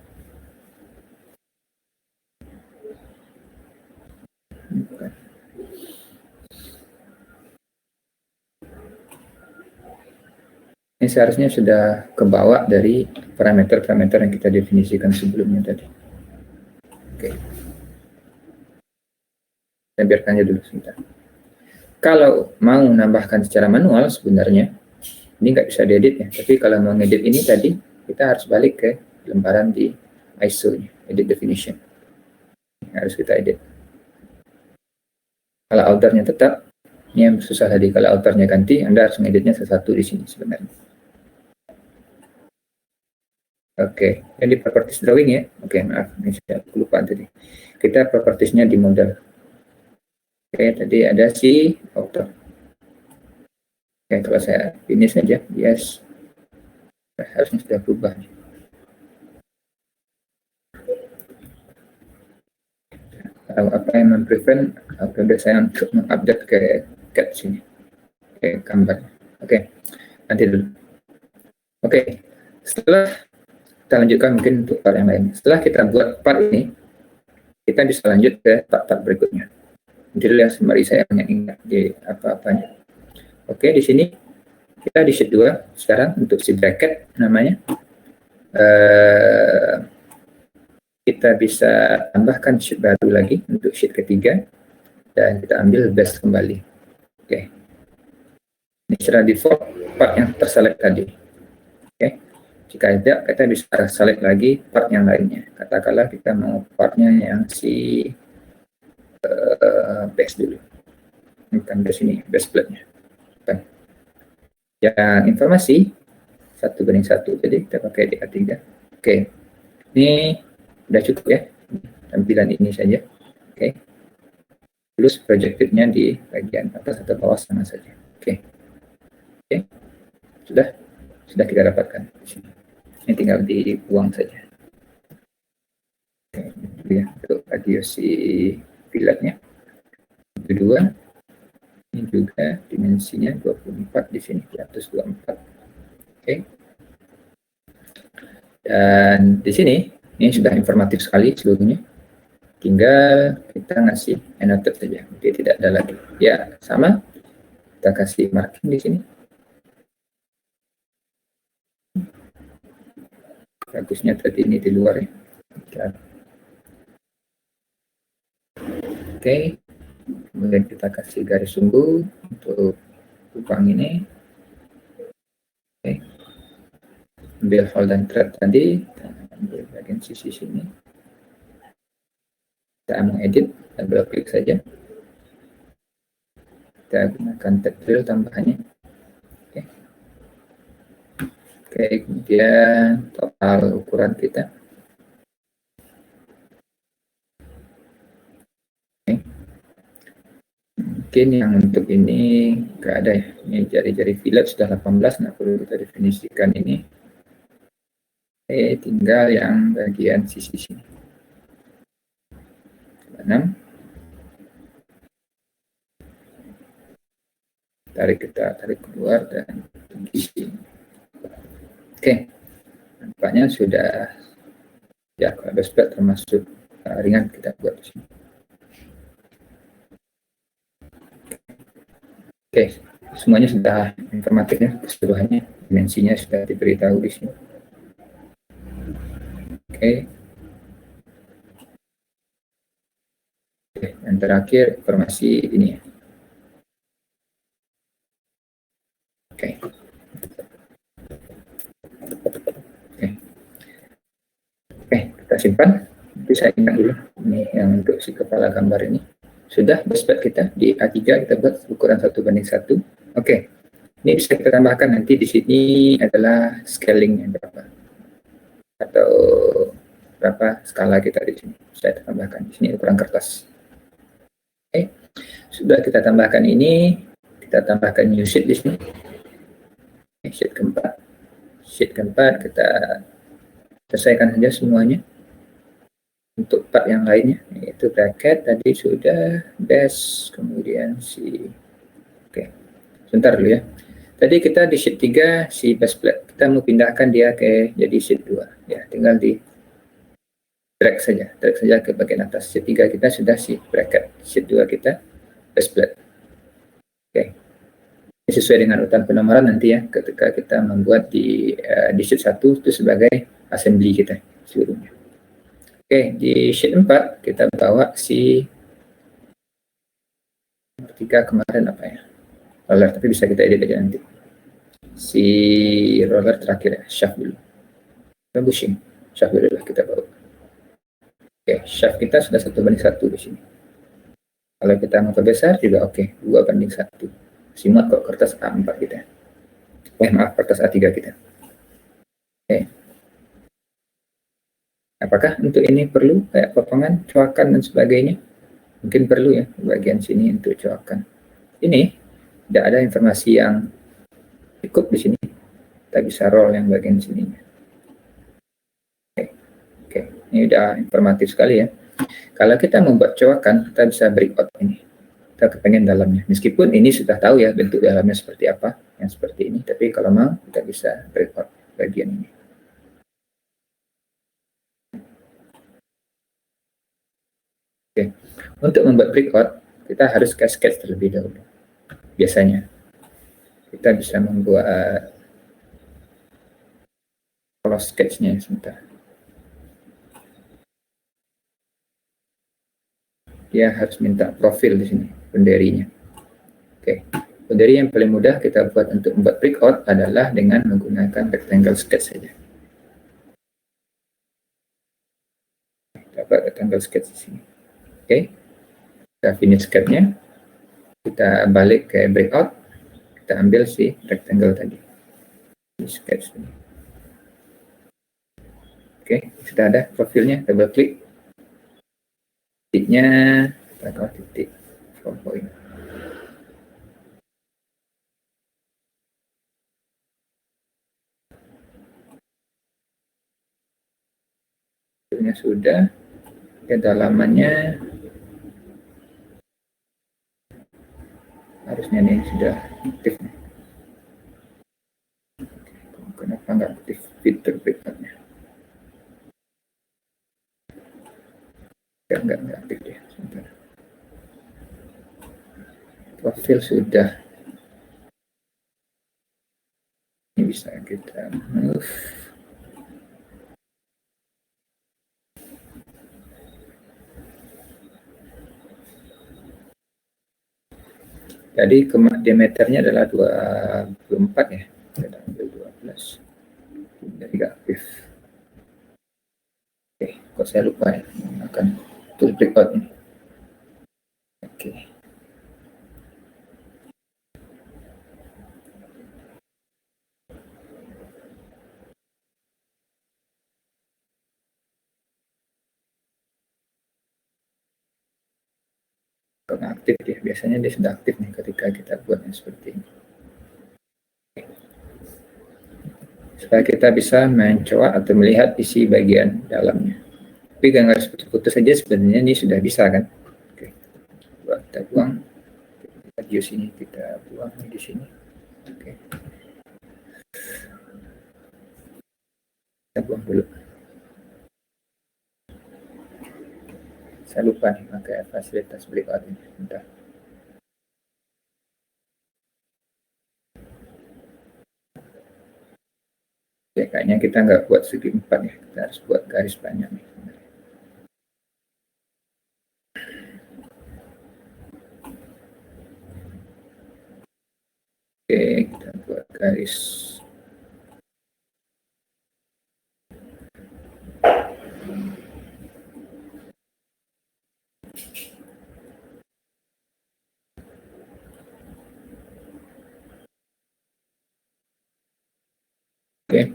Ini seharusnya sudah kebawa dari parameter-parameter yang kita definisikan sebelumnya tadi. Oke. Saya biarkan aja dulu sebentar. Kalau mau menambahkan secara manual sebenarnya, ini nggak bisa diedit ya. Tapi kalau mau ngedit ini tadi, kita harus balik ke lembaran di ISO-nya, edit definition. Harus kita edit. Kalau outernya tetap, ini yang susah tadi. Kalau outernya ganti, Anda harus ngeditnya satu di sini sebenarnya. Oke, jadi properties drawing ya. Oke, maaf, ini saya lupa tadi. Kita propertiesnya di model. Oke, tadi ada si outer. Oke, kalau saya finish saja, yes. Harusnya sudah berubah. Apa yang memprevent update saya untuk mengupdate ke cat sini. Oke, gambar. Oke, nanti dulu. Oke, setelah kita lanjutkan mungkin untuk part yang lain. Setelah kita buat part ini, kita bisa lanjut ke part-part berikutnya. Jadi yang sembari saya ingat di apa-apanya. Oke, di sini kita di sheet 2 sekarang untuk si bracket namanya. Kita bisa tambahkan sheet baru lagi untuk sheet ketiga dan kita ambil base kembali. Oke. Ini secara default part yang terselect tadi. Oke. Jika tidak, kita bisa select lagi part yang lainnya. Katakanlah kita mau partnya yang si base dulu. Bukan base ini, base plate-nya. Yang informasi 1:1, jadi kita pakai DA3. Oke. Ini udah cukup ya, tampilan ini saja. Oke. Terus projected-nya di bagian atas atau bawah sama saja. Oke. Oke. Sudah kita dapatkan di sini. Ini tinggal dibuang saja. Oke, ya, untuk radio si filletnya. Kedua, ini juga dimensinya 24 di sini, 124. Oke. Dan di sini, ini sudah informatif sekali seluruhnya. Tinggal kita ngasih annotate saja, jadi tidak ada lagi. Ya, sama. Kita kasih marking di sini. Bagusnya tadi ini di luar ya. Oke. Kemudian kita kasih garis sumbu untuk lubang ini. Oke. Ambil hole dan thread tadi, ambil bagian sisi sini. Kita mau edit, double klik saja. Kita gunakan tab drill tambahannya. Oke, kemudian total ukuran kita. Oke. Mungkin yang untuk ini nggak ada ya. Ini jari-jari fillet sudah 18, nah perlu kita definisikan ini. Tinggal yang bagian sisi sini. 6. Kita tarik keluar dan isi. Oke, nampaknya sudah ya, kalau split termasuk ringan kita buat di sini. Oke, semuanya sudah informatifnya, keseluruhannya, dimensinya sudah diberitahu di sini. Oke. Yang terakhir informasi ini ya. Oke. Oke, kita simpan. Nanti saya ingat dulu ini yang untuk si kepala gambar ini. Sudah split kita di A3 kita buat ukuran 1:1. Oke. Ini bisa kita tambahkan nanti di sini adalah scaling yang berapa atau berapa skala kita di sini. Saya tambahkan di sini ukuran kertas. Oke. Sudah kita tambahkan ini, kita tambahkan new sheet di sini. Sheet keempat. Sheet keempat kita selesaikan saja semuanya. Untuk part yang lainnya, yaitu bracket tadi sudah, dash, kemudian si. Oke, sebentar dulu ya. Tadi kita di sheet 3 si base plate, kita mau pindahkan dia ke jadi sheet 2 ya, tinggal di drag saja ke bagian atas. Sheet 3 kita sudah si bracket, sheet 2 kita base plate. Oke, ini sesuai dengan urutan penomoran nanti ya, ketika kita membuat di sheet 1 itu sebagai assembly kita seluruhnya. Oke, di sheet 4 kita bawa si 3 kemarin apa ya, roller, tapi bisa kita edit aja nanti. Si roller terakhir ya, shaft dulu. Bushing, shaft dulu lah kita bawa. Oke, shaft kita sudah 1:1 di sini. Kalau kita mau perbesar juga oke, 2:1. Simak kok kertas A4 kita. Maaf, kertas A3 kita. Oke. Apakah untuk ini perlu kayak potongan, coakan dan sebagainya? Mungkin perlu ya bagian sini untuk coakan. Ini tidak ada informasi yang cukup di sini. Kita bisa roll yang bagian sininya. Oke, ini udah informatif sekali ya. Kalau kita membuat coakan, kita bisa break out ini. Kita kepengen dalamnya. Meskipun ini sudah tahu ya bentuk dalamnya seperti apa, yang seperti ini. Tapi kalau mau kita bisa break out bagian ini. Oke, untuk membuat breakout kita harus ke sketch terlebih dahulu. Biasanya kita bisa membuat kalau sketchnya sebentar. Dia harus minta profil di sini, penderinya. Oke, penderi yang paling mudah kita buat untuk membuat breakout adalah dengan menggunakan rectangle sketch saja. Dapat rectangle sketch di sini. Oke, kita finish sketchnya, kita balik ke breakout, kita ambil si rectangle tadi, di sketch ini. Oke, sudah ada profilnya, double klik, titiknya, kita taruh titik 4 point. Profilnya sudah, kedalamannya harusnya nih sudah aktif nih. Kenapa nggak aktif fitur breakoutnya? Nggak aktif ya. Sebentar. Profil sudah. Ini bisa kita move. Jadi diameternya adalah 24 ya. Kita ambil 12. Jadi nggak aktif. Oke, kok saya lupa ya menggunakan tool breakout ini. Oke. Karena aktif dia, biasanya dia sudah aktif nih ketika kita buat yang seperti ini. Supaya kita bisa mencoba atau melihat isi bagian dalamnya. Tapi kalau harus putus-putus saja sebenarnya ini sudah bisa kan. Oke. Kita buang. Radius ini kita buang di sini. Oke. Kita buang dulu. Saya lupa nih pakai fasilitas breakout ini. Bentar. Oke, kayaknya kita nggak buat segi 4 ya. Kita harus buat garis banyak nih. Oke, kita buat garis. Oke,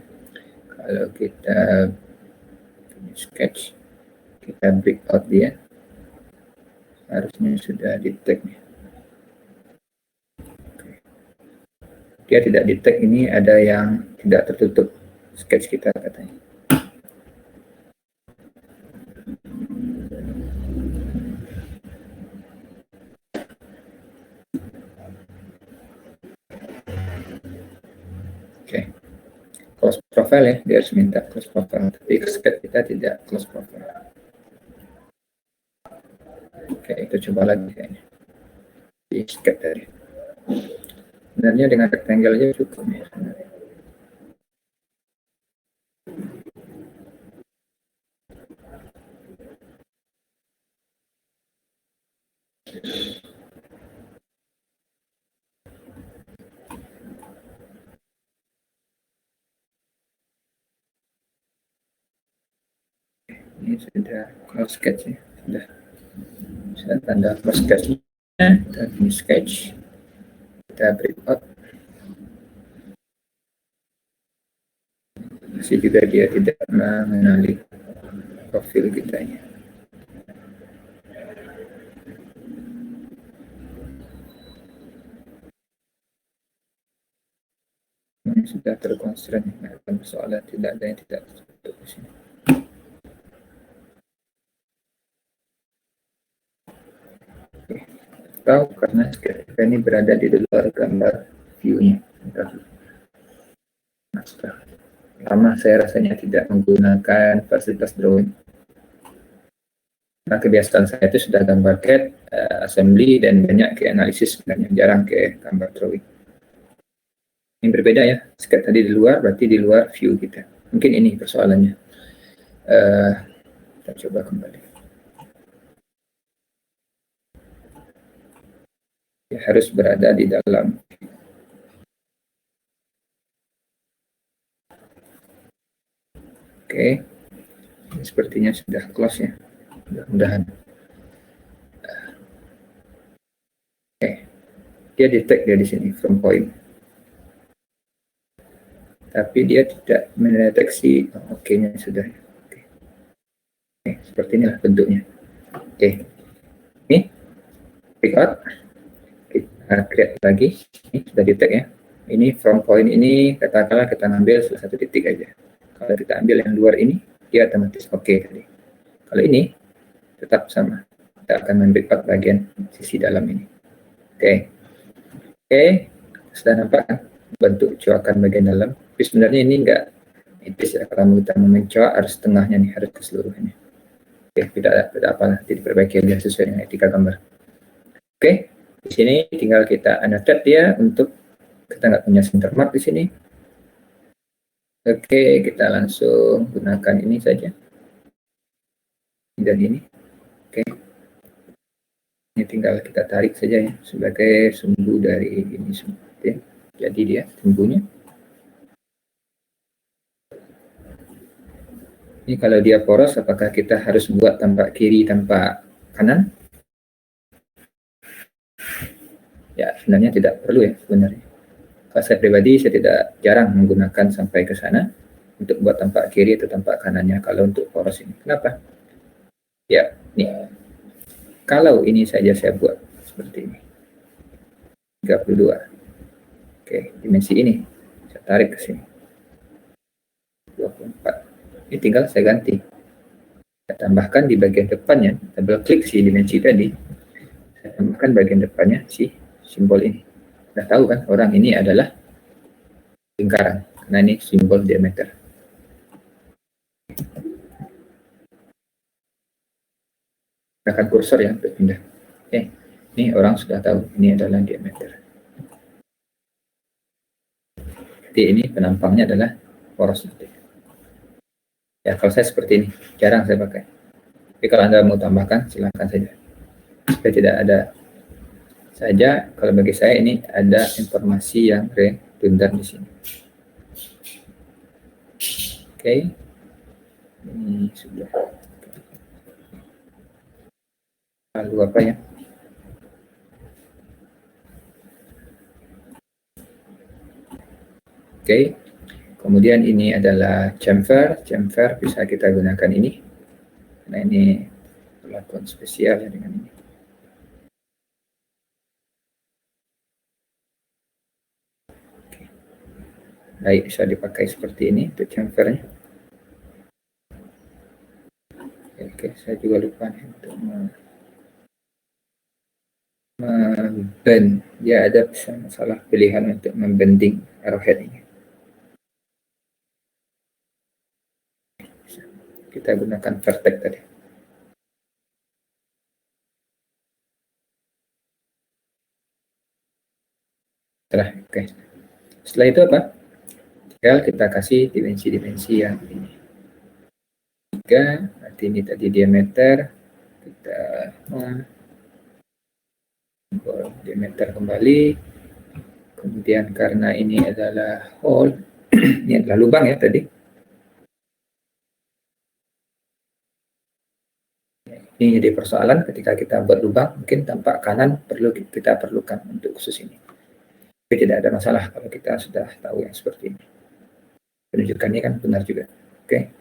kalau kita sketch, kita breakout dia, harusnya sudah detect nih. Oke. Dia tidak detect, ini ada yang tidak tertutup sketch kita katanya. Oke. Close profile ya, dia harus minta close profile, tapi sketch kita tidak close profile. Oke, itu coba lagi kayaknya. Di sketch tadi. Sebenarnya dengan rectangle aja cukup ya sebenarnya. Ini sudah close sketch ya, sudah. Saya tanda close sketch-nya, kita finish sketch, kita breakout. Masih juga dia tidak mengenali profil kita ya. Ini sudah terkonstrain, nggak ada persoalan, tidak ada yang tidak tertutup di sini. Oke. Tahu karena kita ini berada di luar gambar view-nya. Lama saya rasanya tidak menggunakan fasilitas drawing. Nah, kebiasaan saya itu sudah gambar CAD, assembly, dan banyak ke analisis sebenarnya, jarang ke gambar drawing. Ini berbeda ya, sketch tadi di luar, berarti di luar view kita. Mungkin ini persoalannya. Kita coba kembali. Ya, harus berada di dalam. Oke, sepertinya sudah close ya, mudah-mudahan. Oke, dia detect dia di sini from point, tapi dia tidak mendeteksi. Oke-nya sudah. Oke. Oke, seperti inilah bentuknya. Oke, ini breakout, kita create lagi. Ini sudah detect ya. Ini from point ini katakanlah kita ngambil salah satu titik aja. Kalau kita ambil yang luar ini, dia otomatis oke tadi. Kalau ini tetap sama, kita akan membackup bagian sisi dalam ini. Oke, sudah nampak kan bentuk coakan bagian dalam. Tapi sebenarnya ini enggak tipis ya, kalau kita mencoak harus tengahnya nih, harus keseluruhannya. Oke, tidak apa, nanti diperbaiki aja sesuai dengan etika gambar. Oke, di sini tinggal kita annotate dia untuk kita nggak punya center mark di sini. Oke, kita langsung gunakan ini saja. Dan ini. Oke. Ini tinggal kita tarik saja ya, sebagai sumbu dari ini semua. Oke. Jadi dia sumbunya. Ini kalau dia poros, apakah kita harus buat tampak kiri, tampak kanan? Ya, sebenarnya tidak perlu ya sebenarnya. Kalau saya pribadi, saya tidak jarang menggunakan sampai ke sana untuk buat tampak kiri atau tampak kanannya kalau untuk poros ini. Kenapa? Ya, nih. Kalau ini saja saya buat seperti ini. 32. Oke, dimensi ini. Saya tarik ke sini. 24. Ini tinggal saya ganti. Saya tambahkan di bagian depannya, double klik si dimensi tadi. Saya tambahkan bagian depannya si simbol ini. Sudah tahu kan, orang ini adalah lingkaran, karena ini simbol diameter. Gunakan kursor ya untuk pindah. Oke, ini orang sudah tahu ini adalah diameter. Jadi ini penampangnya adalah poros nanti. Ya, kalau saya seperti ini, jarang saya pakai. Tapi kalau Anda mau tambahkan, silahkan saja. Supaya tidak ada saja, kalau bagi saya ini ada informasi yang redundant di sini. Oke. Ini sudah. Lalu apa ya? Oke. Kemudian ini adalah chamfer. Chamfer bisa kita gunakan ini. Karena ini perlakuan spesial ya dengan ini. Oke. Baik, bisa dipakai seperti ini untuk chamfernya. Oke, saya juga lupa nih untuk membend. Ya, ada masalah pilihan untuk membending arrowhead ini. Kita gunakan vertex tadi. Oke. Setelah itu apa? Tinggal kita kasih dimensi-dimensi yang ini. 3, berarti ini tadi diameter. Kita diameter kembali. Kemudian karena ini adalah hole, ini adalah lubang ya tadi. Ini jadi persoalan ketika kita buat lubang, mungkin tampak kanan kita perlukan untuk khusus ini. Tapi tidak ada masalah kalau kita sudah tahu yang seperti ini. Penunjukannya kan benar juga. Oke.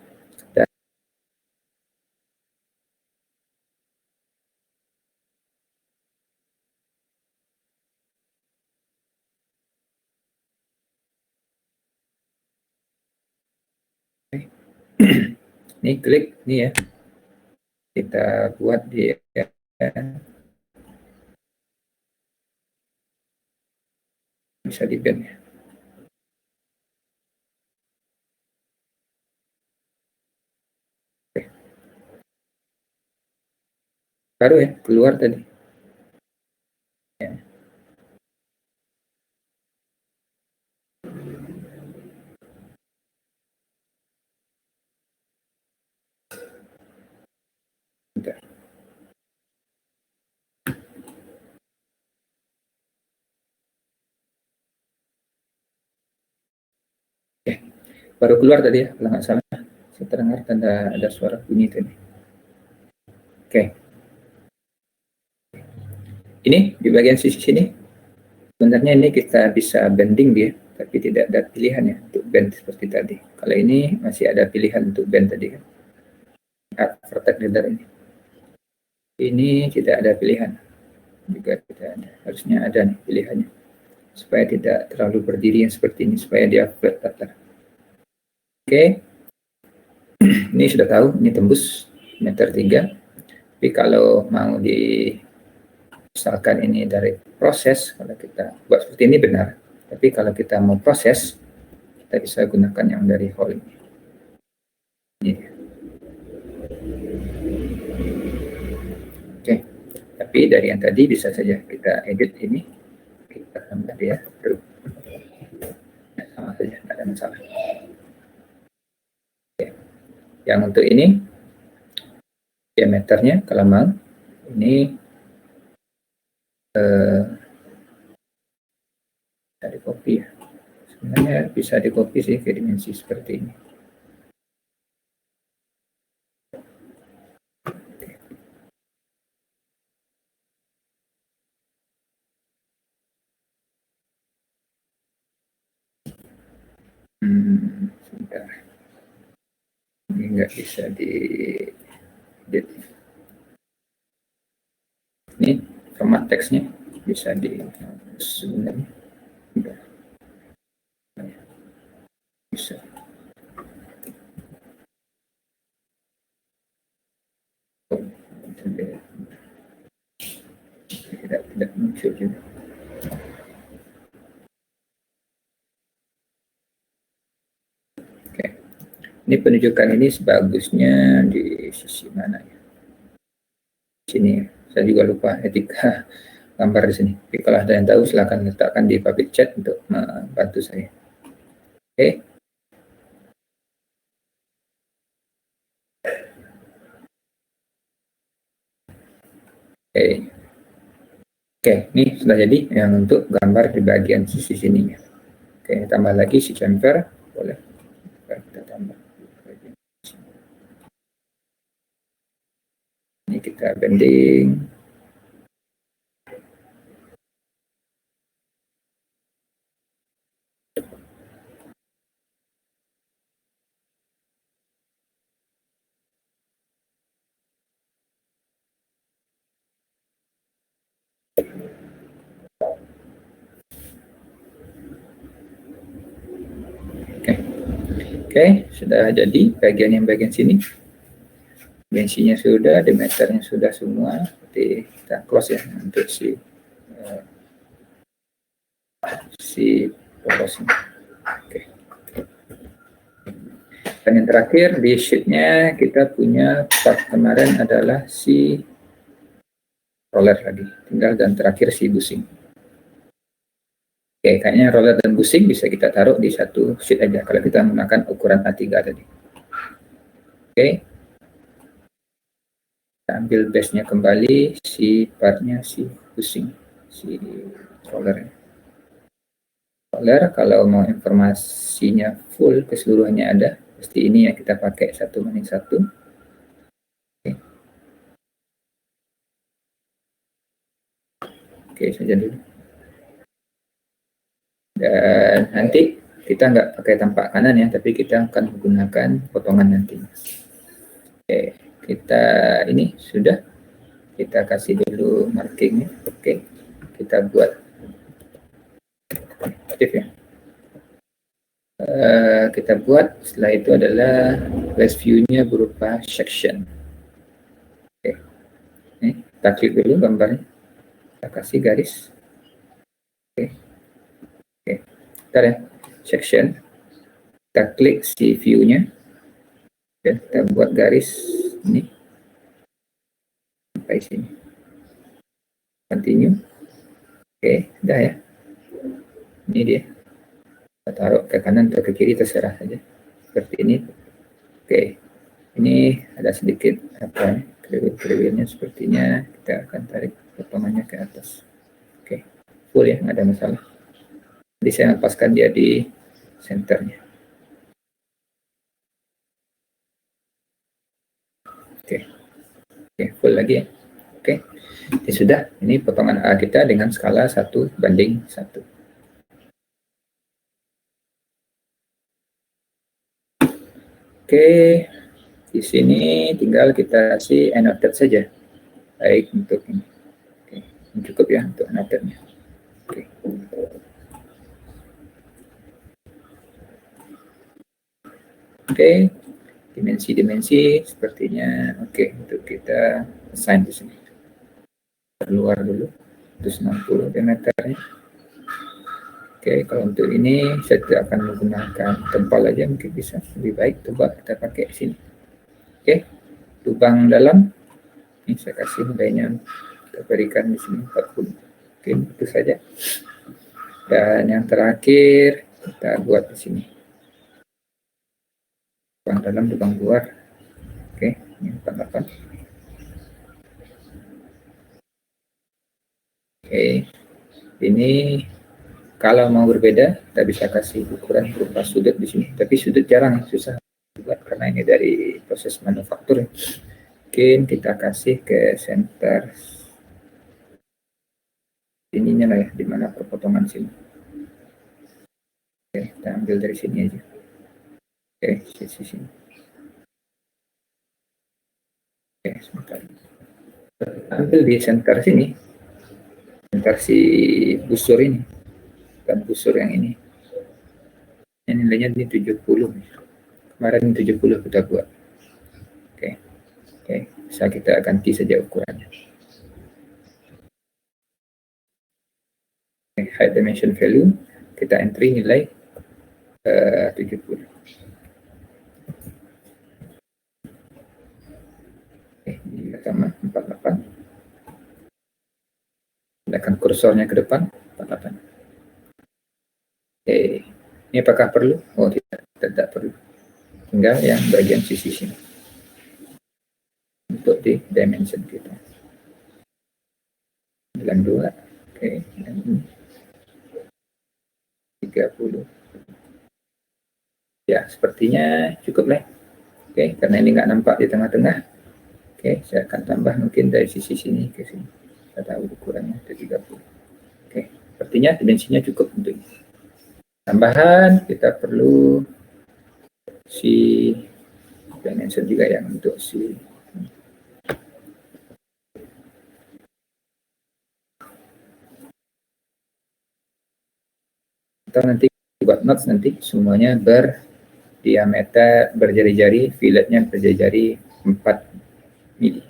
Ini klik ini ya. Kita buat di bisa di bend ya. Oke. Baru ya keluar tadi. Ya. Bentar. Oke. Baru keluar tadi ya, kalau nggak salah. Saya terdengar tanda ada suara bunyi tadi. Oke. Ini di bagian sisi sini, sebenarnya ini kita bisa bending dia, tapi tidak ada pilihan ya untuk bend seperti tadi. Kalau ini masih ada pilihan untuk bend tadi kan. Vertex leader ini. Ini tidak ada pilihan. Juga tidak ada. Harusnya ada nih pilihannya. Supaya tidak terlalu berdiri yang seperti ini, supaya dia flat datar. Oke. Ini sudah tahu, ini tembus meter 3. Tapi kalau mau misalkan ini dari proses, kalau kita buat seperti ini benar. Tapi kalau kita mau proses, kita bisa gunakan yang dari hole ini. Oke, tapi dari yang tadi bisa saja kita edit ini, kita tambah dia true. Sama saja, tidak ada masalah. Oke. Yang untuk ini, diameternya kalau mau, ini bisa di copy ya. Sebenarnya bisa di copy sih ke dimensi seperti ini. Sebentar. Ini nggak bisa di edit. Ini format teksnya bisa di sebenarnya enggak bisa. Tidak muncul juga. Oke. Ini penunjukan ini sebagusnya di sisi mana ya? Sini. Saya juga lupa etika gambar di sini. Tapi kalau ada yang tahu silakan letakkan di public chat untuk membantu saya. Oke. Oke, ini sudah jadi yang untuk gambar di bagian sisi sininya. Oke, tambah lagi si chamfer, boleh kita tambah. Ini kita bending. Oke, sudah jadi bagian sini. Dimensinya sudah, diameternya sudah semua. Jadi kita close ya untuk si proposnya. Oke. Dan yang terakhir di sheet-nya kita punya part kemarin adalah si roller lagi. Tinggal dan terakhir si bushing. Oke, kayaknya roller dan bushing bisa kita taruh di satu sheet aja kalau kita menggunakan ukuran A3 tadi. Oke. Kita ambil base-nya kembali, si partnya si bushing, si roller. Roller kalau mau informasinya full keseluruhannya ada, pasti ini yang kita pakai 1:1. Oke, saja dulu. Dan nanti kita nggak pakai tampak kanan ya, tapi kita akan menggunakan potongan nanti. Oke, kita ini sudah kita kasih dulu markingnya. Oke, kita buat aktif ya. Kita buat setelah itu adalah class view-nya berupa section. Oke, ini kita klik dulu gambarnya, kita kasih garis. Oke, bentar ya, section. Kita klik si view-nya, dan kita buat garis ini sampai sini. Continue. Oke, udah ya. Ini dia. Kita taruh ke kanan atau ke kiri terserah saja. Seperti ini. Oke, ini ada sedikit apa kriwil-kriwilnya, sepertinya kita akan tarik potongannya ke atas. Oke, full ya, nggak ada masalah. Jadi saya lepaskan dia di senternya. Oke, full lagi ya. Oke, ini sudah. Ini potongan A kita dengan skala 1:1. Oke, di sini tinggal kita kasih annotate saja. Baik untuk ini. Oke, ini cukup ya untuk annotate-nya. Oke. Oke, dimensi-dimensi sepertinya oke untuk kita assign di sini. Keluar dulu 160 diameternya. Oke, kalau untuk ini saya tidak akan menggunakan tebal aja, mungkin bisa lebih baik tebal kita pakai sini. Oke, lubang dalam ini saya kasih nilainya, kita berikan di sini 40. Oke, itu saja. Dan yang terakhir kita buat di sini lubang dalam, lubang luar. Oke, ini 48. Oke, ini kalau mau berbeda kita bisa kasih ukuran berupa sudut di sini, tapi sudut jarang, susah buat karena ini dari proses manufaktur. Mungkin kita kasih ke center ininya lah ya, di mana perpotongan sini. Oke, kita kita ambil dari sini aja. Oke, sisi sini. Oke, sebentar. Ambil di center sini, center si busur ini, bukan busur yang ini. Ini nilainya di 70. Kemarin 70 kita buat. Oke, oke, bisa kita ganti saja ukurannya. Oke, height dimension value, kita entry nilai 70. Oke, ini sama 48. Pindahkan kursornya ke depan, 48. Oke, ini apakah perlu? Oh tidak perlu. Tinggal yang bagian sisi sini untuk di dimension kita. 92. Oke, dan ini 30. Ya, sepertinya cukup lah. Oke, karena ini nggak nampak di tengah-tengah. Oke, saya akan tambah mungkin dari sisi sini ke sini. Kita tahu ukurannya ke 30. Oke, sepertinya dimensinya cukup untuk ini. Tambahan kita perlu si dimension juga yang untuk si atau nanti buat notes nanti semuanya berdiameter berjari-jari, filletnya berjari-jari 4 mili.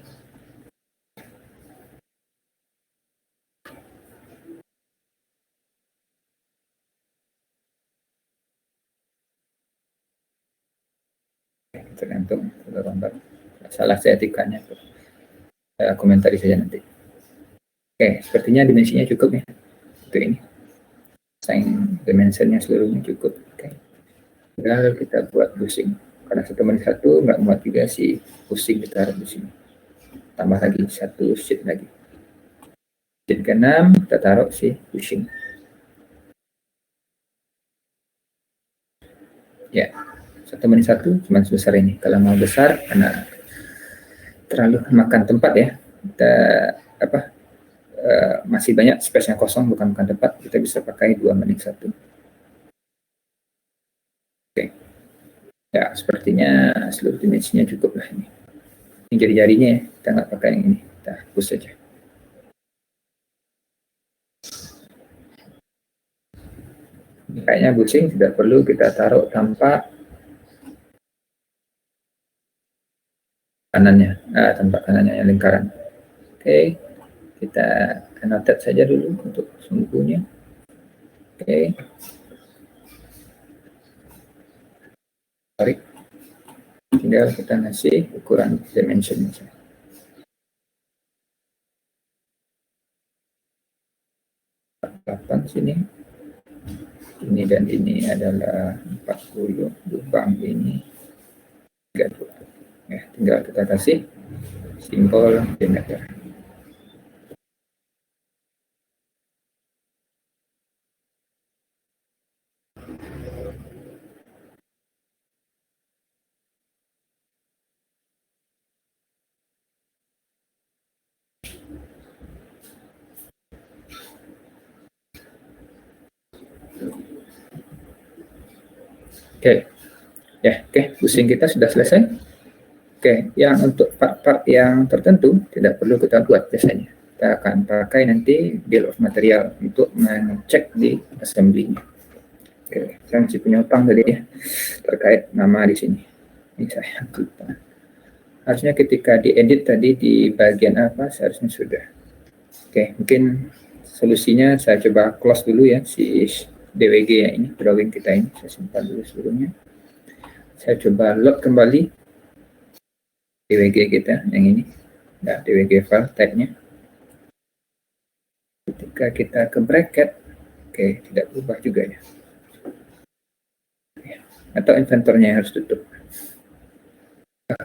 Tergantung gambar. Salah saya tikannya, komentari saja nanti. Oke, sepertinya dimensinya cukup ya untuk ini. Sign dimensionnya seluruhnya cukup. Oke, tinggal kita buat bushing. Karena 1/1 nggak muat juga si bushing, kita taruh di sini. Tambah lagi satu sheet lagi. Sheet ke-6 kita taruh si bushing. Ya, 1/1 cuma sebesar ini. Kalau mau besar karena terlalu makan tempat ya, kita masih banyak space yang kosong, bukan tempat, kita bisa pakai 2/1. Oke, ya sepertinya seluruh dimensinya cukup lah ini. Ini jari-jarinya ya, kita nggak pakai yang ini, kita hapus saja. Kayaknya bushing tidak perlu kita taruh tanpa kanannya, tanpa kanannya yang lingkaran. Oke, kita annotate saja dulu untuk sumbunya. Oke, tarik, tinggal kita ngasih ukuran dimensionnya. 8 sini, ini dan ini adalah 40, lubang ini 30. Ya, tinggal kita kasih simbol diameter. Oke, ya, oke, bushing kita sudah selesai. Oke, yang untuk part-part yang tertentu tidak perlu kita buat biasanya. Kita akan pakai nanti bill of material untuk mengecek di assembly-nya. Oke, saya masih punya utang tadi ya terkait nama di sini. Ini saya lupa. Harusnya ketika diedit tadi di bagian apa seharusnya sudah. Oke, mungkin solusinya saya coba close dulu ya si DWG ya, ini drawing kita ini saya simpan dulu sebelumnya. Saya coba load kembali DWG kita yang ini, nah DWG file type-nya. Ketika kita ke bracket, oke, tidak berubah juga ya. Atau inventornya harus tutup.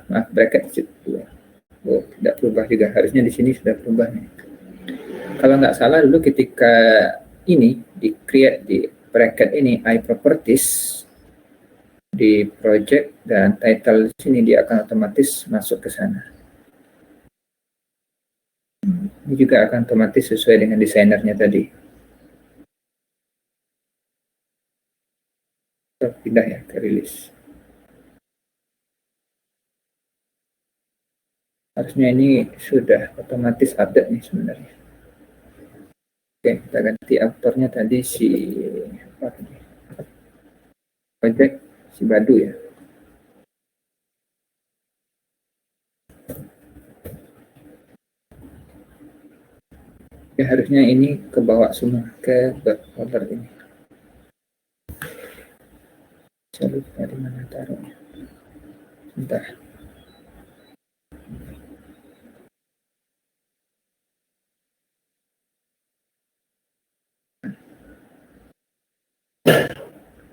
Maaf, bracket dua. Oh, tidak berubah juga. Harusnya di sini sudah berubah nih. Kalau nggak salah dulu ketika ini di create di bracket ini iProperties di project dan title sini dia akan otomatis masuk ke sana. Ini juga akan otomatis sesuai dengan desainernya tadi. properties. Harusnya ini sudah otomatis update nih sebenarnya. Oke, kita ganti autornya tadi si apa tadi? Project si Badu ya. Ya, harusnya ini kebawa semua ke folder ini. Saya lupa di mana taruhnya. Sebentar.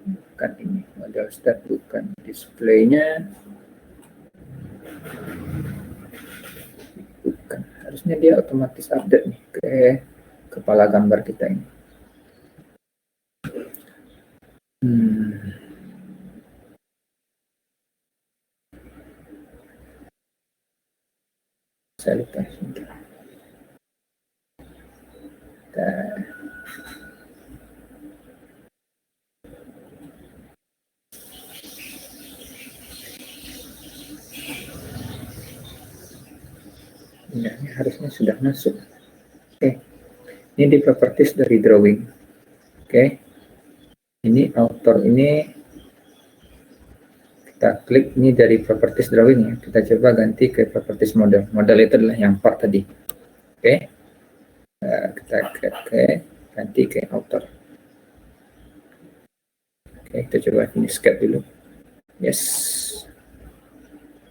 Bukan ini, model start bukan displaynya. Bukan, harusnya dia otomatis update nih ke kepala gambar kita ini. Saya lupa. Ya, ini harusnya sudah masuk. Oke, ini di properties dari drawing. Oke, ini author ini kita klik ini dari properties drawing ya. Kita coba ganti ke properties model. Model itu adalah yang part tadi. Oke, kita klik ke ganti ke author. Oke, kita coba ini sketch dulu. Yes,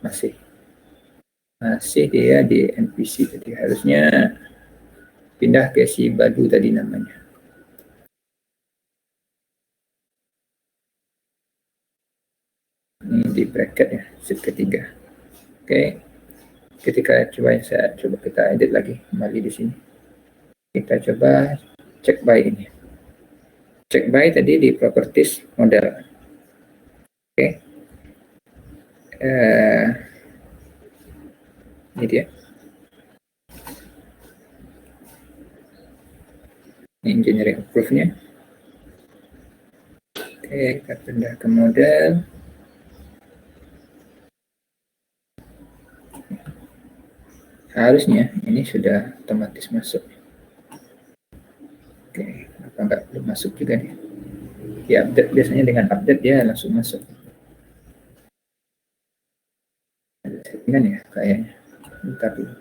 masih dia di NPC tadi, harusnya pindah ke si Badu tadi namanya. Ini di bracket ya, sheet ketiga. Oke, ketika kita edit lagi kembali di sini. Kita coba check by ini. Check by tadi di properties model. Oke. Ini dia. Ini engineering approve-nya. Oke, kita pindah ke model. Harusnya ini sudah otomatis masuk. Oke, apa enggak belum masuk juga nih? Ya, update biasanya dengan update dia langsung masuk. Ada settingan ya kayaknya. Bentar dulu.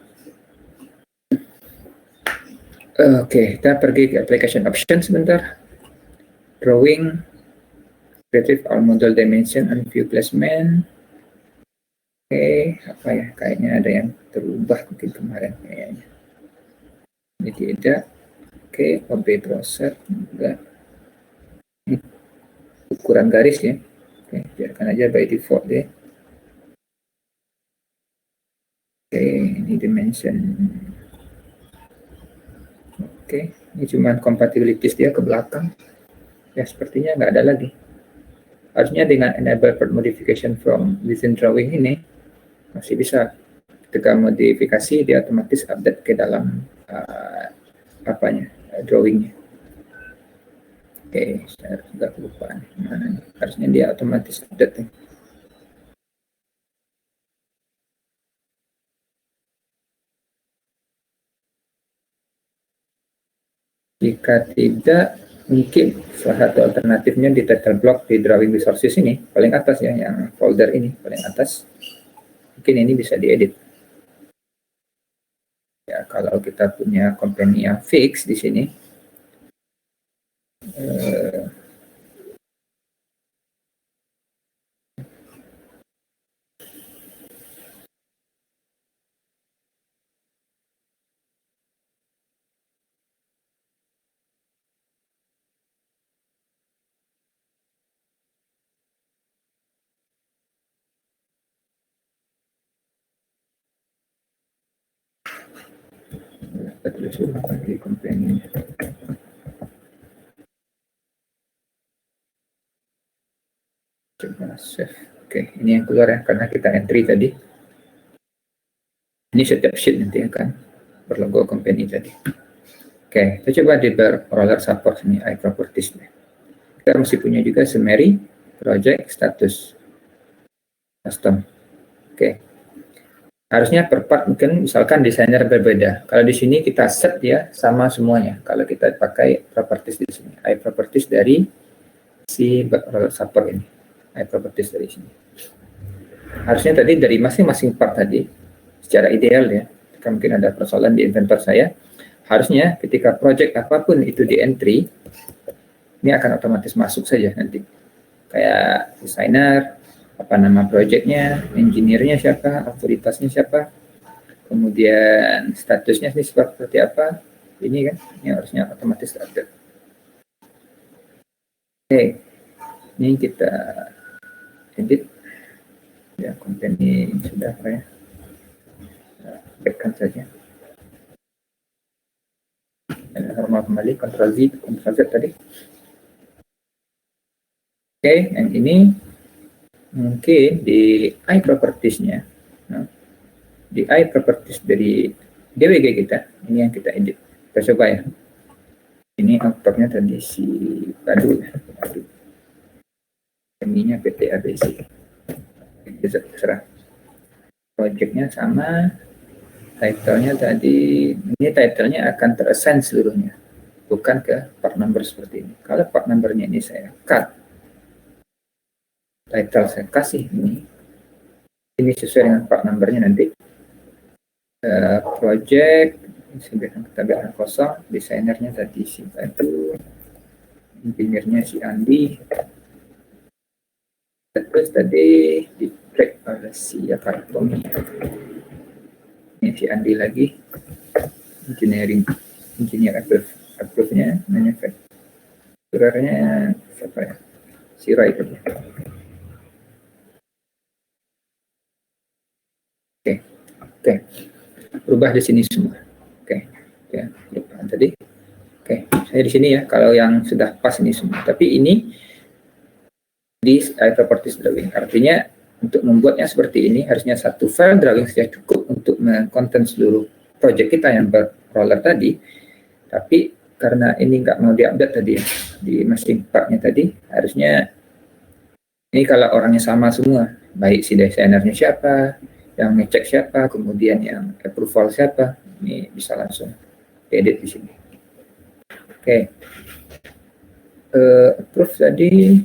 Oke, kita pergi ke application option sebentar. Drawing, retrieve all model dimension and view placement. Oke, apa ya? Kayaknya ada yang terubah mungkin kemarin kayaknya. Ini tidak. Oke, OB browser enggak. Ukuran garis ya. Oke, biarkan aja by default deh. Oke, ini dimension. Oke, ini cuma compatibilities dia ke belakang. Ya, sepertinya nggak ada lagi. Harusnya dengan enable part modification from within drawing ini masih bisa. Ketika modifikasi dia otomatis update ke dalam drawingnya. Oke, saya agak lupa nih, mana nih. Harusnya dia otomatis update nih. Jika tidak, mungkin salah satu alternatifnya di title block di drawing resources ini, paling atas ya, yang folder ini paling atas. Mungkin ini bisa diedit. Ya, kalau kita punya company yang fix di sini, di company. Coba save. Oke, ini yang keluar ya, karena kita entry tadi. Ini setiap sheet nanti akan berlogo company tadi. Oke, kita coba di roller support ini, iProperties. Kita masih punya juga summary, project, status. custom. Oke. Harusnya per part mungkin misalkan desainer berbeda. Kalau di sini kita set ya sama semuanya. Kalau kita pakai properties di sini, properties dari si support ini, properties dari sini. Harusnya tadi dari masing-masing part tadi, secara ideal ya, mungkin ada persoalan di inventor saya, harusnya ketika project apapun itu di entry, ini akan otomatis masuk saja nanti. Kayak desainer, apa nama projectnya, engineer-nya siapa, otoritasnya siapa, kemudian statusnya ini seperti apa, ini kan, ini harusnya otomatis update. Oke, ini kita edit, ya konten ini sudah apa ya, backkan saja. Normal kembali, Ctrl Z, Ctrl Z tadi. Oke, yang ini mungkin di iProperties-nya, nah, di iProperties dari DWG kita, ini yang kita edit. Kita coba ya. Ini autornya tadi si Badu ya. Badu. Ini-nya PT ABC. Terserah. Project-nya sama. Title-nya tadi, ini title-nya akan terassign seluruhnya. Bukan ke part number seperti ini. Kalau part number-nya ini saya cut. Title saya kasih ini sesuai dengan part number-nya nanti. Project kita biarkan kosong, desainernya tadi si Badu, engineer-nya si Andi, terus tadi di track oleh si Tommy, ini si Andi lagi, engineer approve-nya, manufacturer-nya siapa ya, si Roy tadi. Oke, berubah di sini semua. Oke, ya, perubahan tadi. Oke, saya di sini ya. Kalau yang sudah pas ini semua, tapi ini di properties drawing. Artinya untuk membuatnya seperti ini harusnya satu file drawing sudah cukup untuk mengkonten seluruh project kita yang berroller tadi. Tapi karena ini nggak mau diupdate tadi ya, di masing partnya tadi, harusnya ini kalau orangnya sama semua, baik si desainernya siapa, yang ngecek siapa, kemudian yang approval siapa, ini bisa langsung edit di sini. Oke, approve tadi,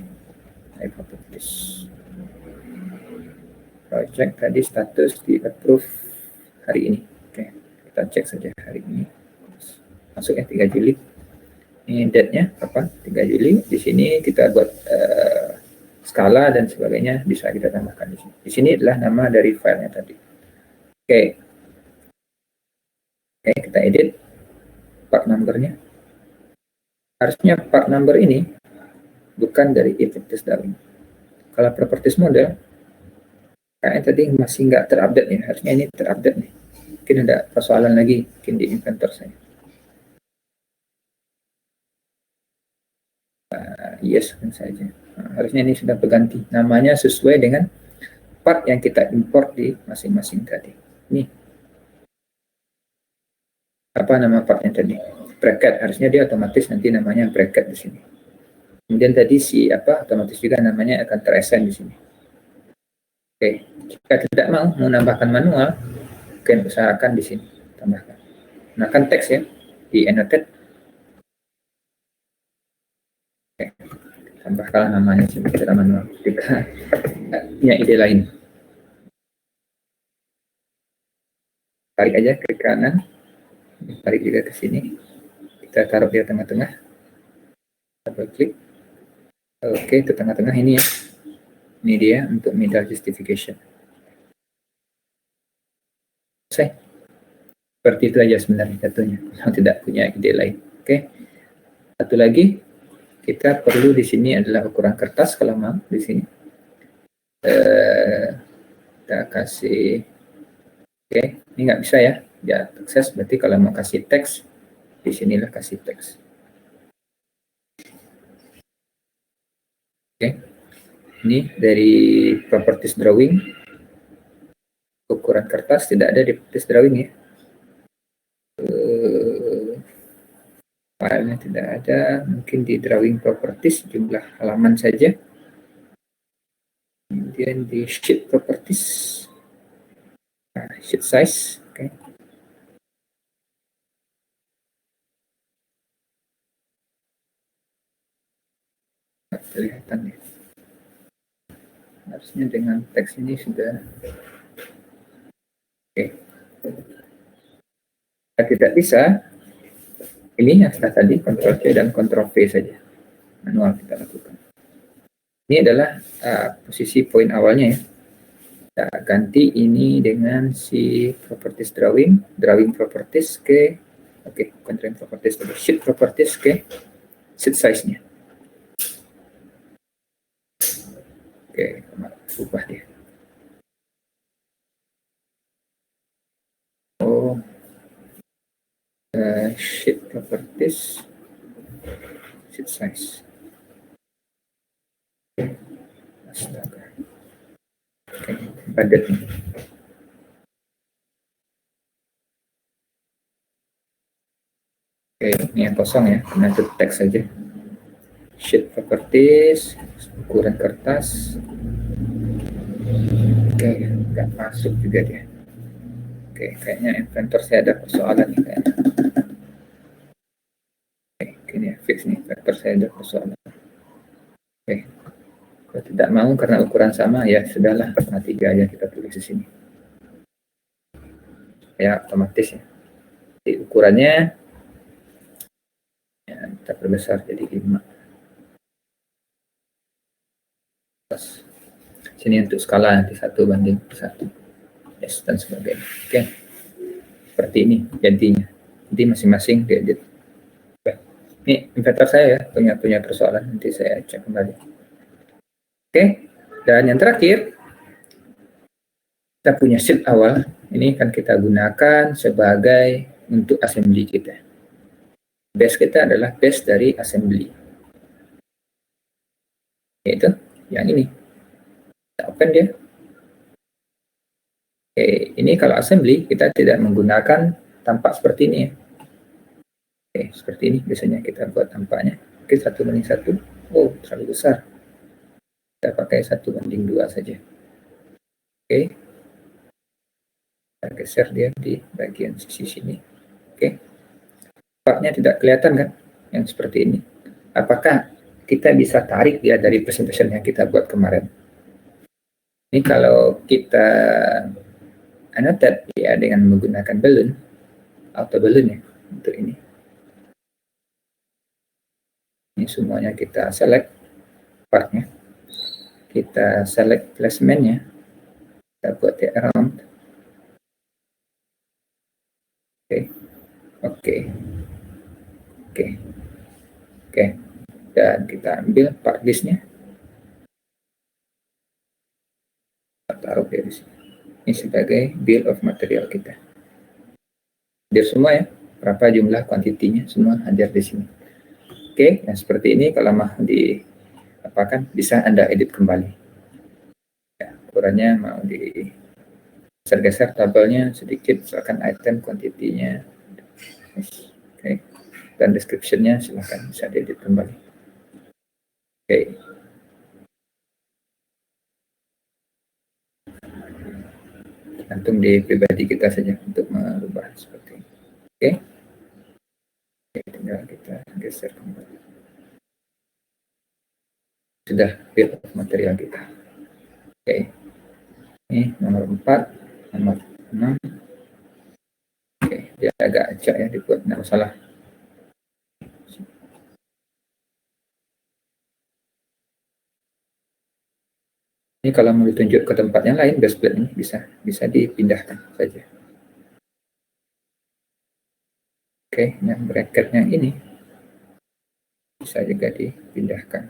project tadi status di approve hari ini. Oke, kita cek saja hari ini. Masuk ya 3 Juli. Ini date-nya apa? 3 Juli. Di sini kita buat skala dan sebagainya, bisa kita tambahkan di sini. Di sini adalah nama dari filenya tadi. Oke, kita edit part number-nya. Harusnya part number ini bukan dari properties drawing. Kalau properties model, kayaknya tadi masih nggak terupdate ya. Harusnya ini terupdate nih. Mungkin ada persoalan lagi mungkin di inventor saya. Yes, saja. Harusnya ini sudah berganti. Namanya sesuai dengan part yang kita import di masing-masing tadi. Nih. Apa nama partnya tadi? Bracket. Harusnya dia otomatis nanti namanya bracket di sini. Kemudian tadi si otomatis juga namanya akan terassign di sini. Oke, jika tidak mau menambahkan manual, mungkin usahakan di sini tambahkan. Gunakan teks ya di annotate. Oke, tambahkan namanya secara manual. Jika punya ide lain, tarik aja ke kanan, tarik juga ke sini. Kita taruh di tengah-tengah. Double klik. Oke, ke tengah-tengah ini ya. Ini dia untuk middle justification. Selesai. Seperti itu aja sebenarnya jatuhnya. Kalau tidak punya ide lain. Oke. Satu lagi, kita perlu di sini adalah ukuran kertas kalau mau di sini. Kita kasih. Oke, ini nggak bisa ya. Ya, akses berarti kalau mau kasih teks, di sinilah kasih teks. Oke. Ini dari properties drawing. Ukuran kertas tidak ada di properties drawing ya. Filenya tidak ada, mungkin di drawing properties jumlah halaman saja. Kemudian Kemudian di sheet properties, sheet size, oke. Kelihatan ya. Harusnya dengan teks ini sudah oke. Jika tidak bisa, ini yang setelah tadi Ctrl C dan Ctrl V saja. Manual kita lakukan. Ini adalah posisi poin awalnya ya. Kita ganti ini dengan si properties drawing properties ke bukan drawing properties tapi sheet properties ke sheet size-nya. Oke, ubah dia. Oh, sheet properties, sheet size. Astaga. Oke, padat nih. Oke, ini yang kosong ya, karena itu teks saja. Sheet properties, ukuran kertas. Oke, nggak masuk juga dia. Oke, kayaknya inventor saya ada persoalan nih kayaknya. Oke, ini ya, fix nih, inventor saya ada persoalan. Oke, kalau tidak mau karena ukuran sama, ya sudahlah, warna 3 aja kita tulis di sini. Ya, otomatis ya. Jadi ukurannya ya, kita perbesar jadi 5. Terus, sini untuk skala nanti 1:1. Yes, dan sebagainya. Oke. Seperti ini gantinya. Nanti masing-masing diedit. Ini inventor saya ya, punya persoalan, nanti saya cek kembali. Oke, dan yang terakhir, kita punya sheet awal, ini kan kita gunakan sebagai untuk assembly kita. Base kita adalah base dari assembly. Yaitu yang ini. Kita open dia. Oke, ini kalau assembly, kita tidak menggunakan tampak seperti ini ya. Oke, seperti ini biasanya kita buat tampaknya. Oke, 1:1. Oh, terlalu besar. Kita pakai 1:2 saja. Oke. Kita geser dia di bagian sisi sini. Oke. Tampaknya tidak kelihatan kan? Yang seperti ini. Apakah kita bisa tarik dia dari presentation yang kita buat kemarin? Ini kalau kita annotate ya dengan menggunakan balloon, auto balloon ya, untuk ini. Ini semuanya kita select partnya, kita select placementnya, kita buat di around. Oke, dan kita ambil part listnya, kita taruh di sini. Ini sebagai bill of material kita. Hadir semua ya, berapa jumlah kuantitinya semua hadir di sini. Oke, yang seperti ini kalau mau diapakan bisa Anda edit kembali. Ya, ukurannya mau geser-geser tabelnya sedikit, misalkan item kuantitinya. Oke, dan description-nya silahkan bisa diedit kembali. Oke. Gantung di pribadi kita saja untuk merubah seperti ini. Oke. Tinggal kita geser kembali. Sudah bill of material kita. Oke. Ini nomor 4, nomor 6. Oke, dia agak acak ya dibuat, tidak masalah. Ini kalau mau ditunjuk ke tempat yang lain, base plate ini bisa dipindahkan saja. Oke, yang bracketnya ini bisa juga dipindahkan.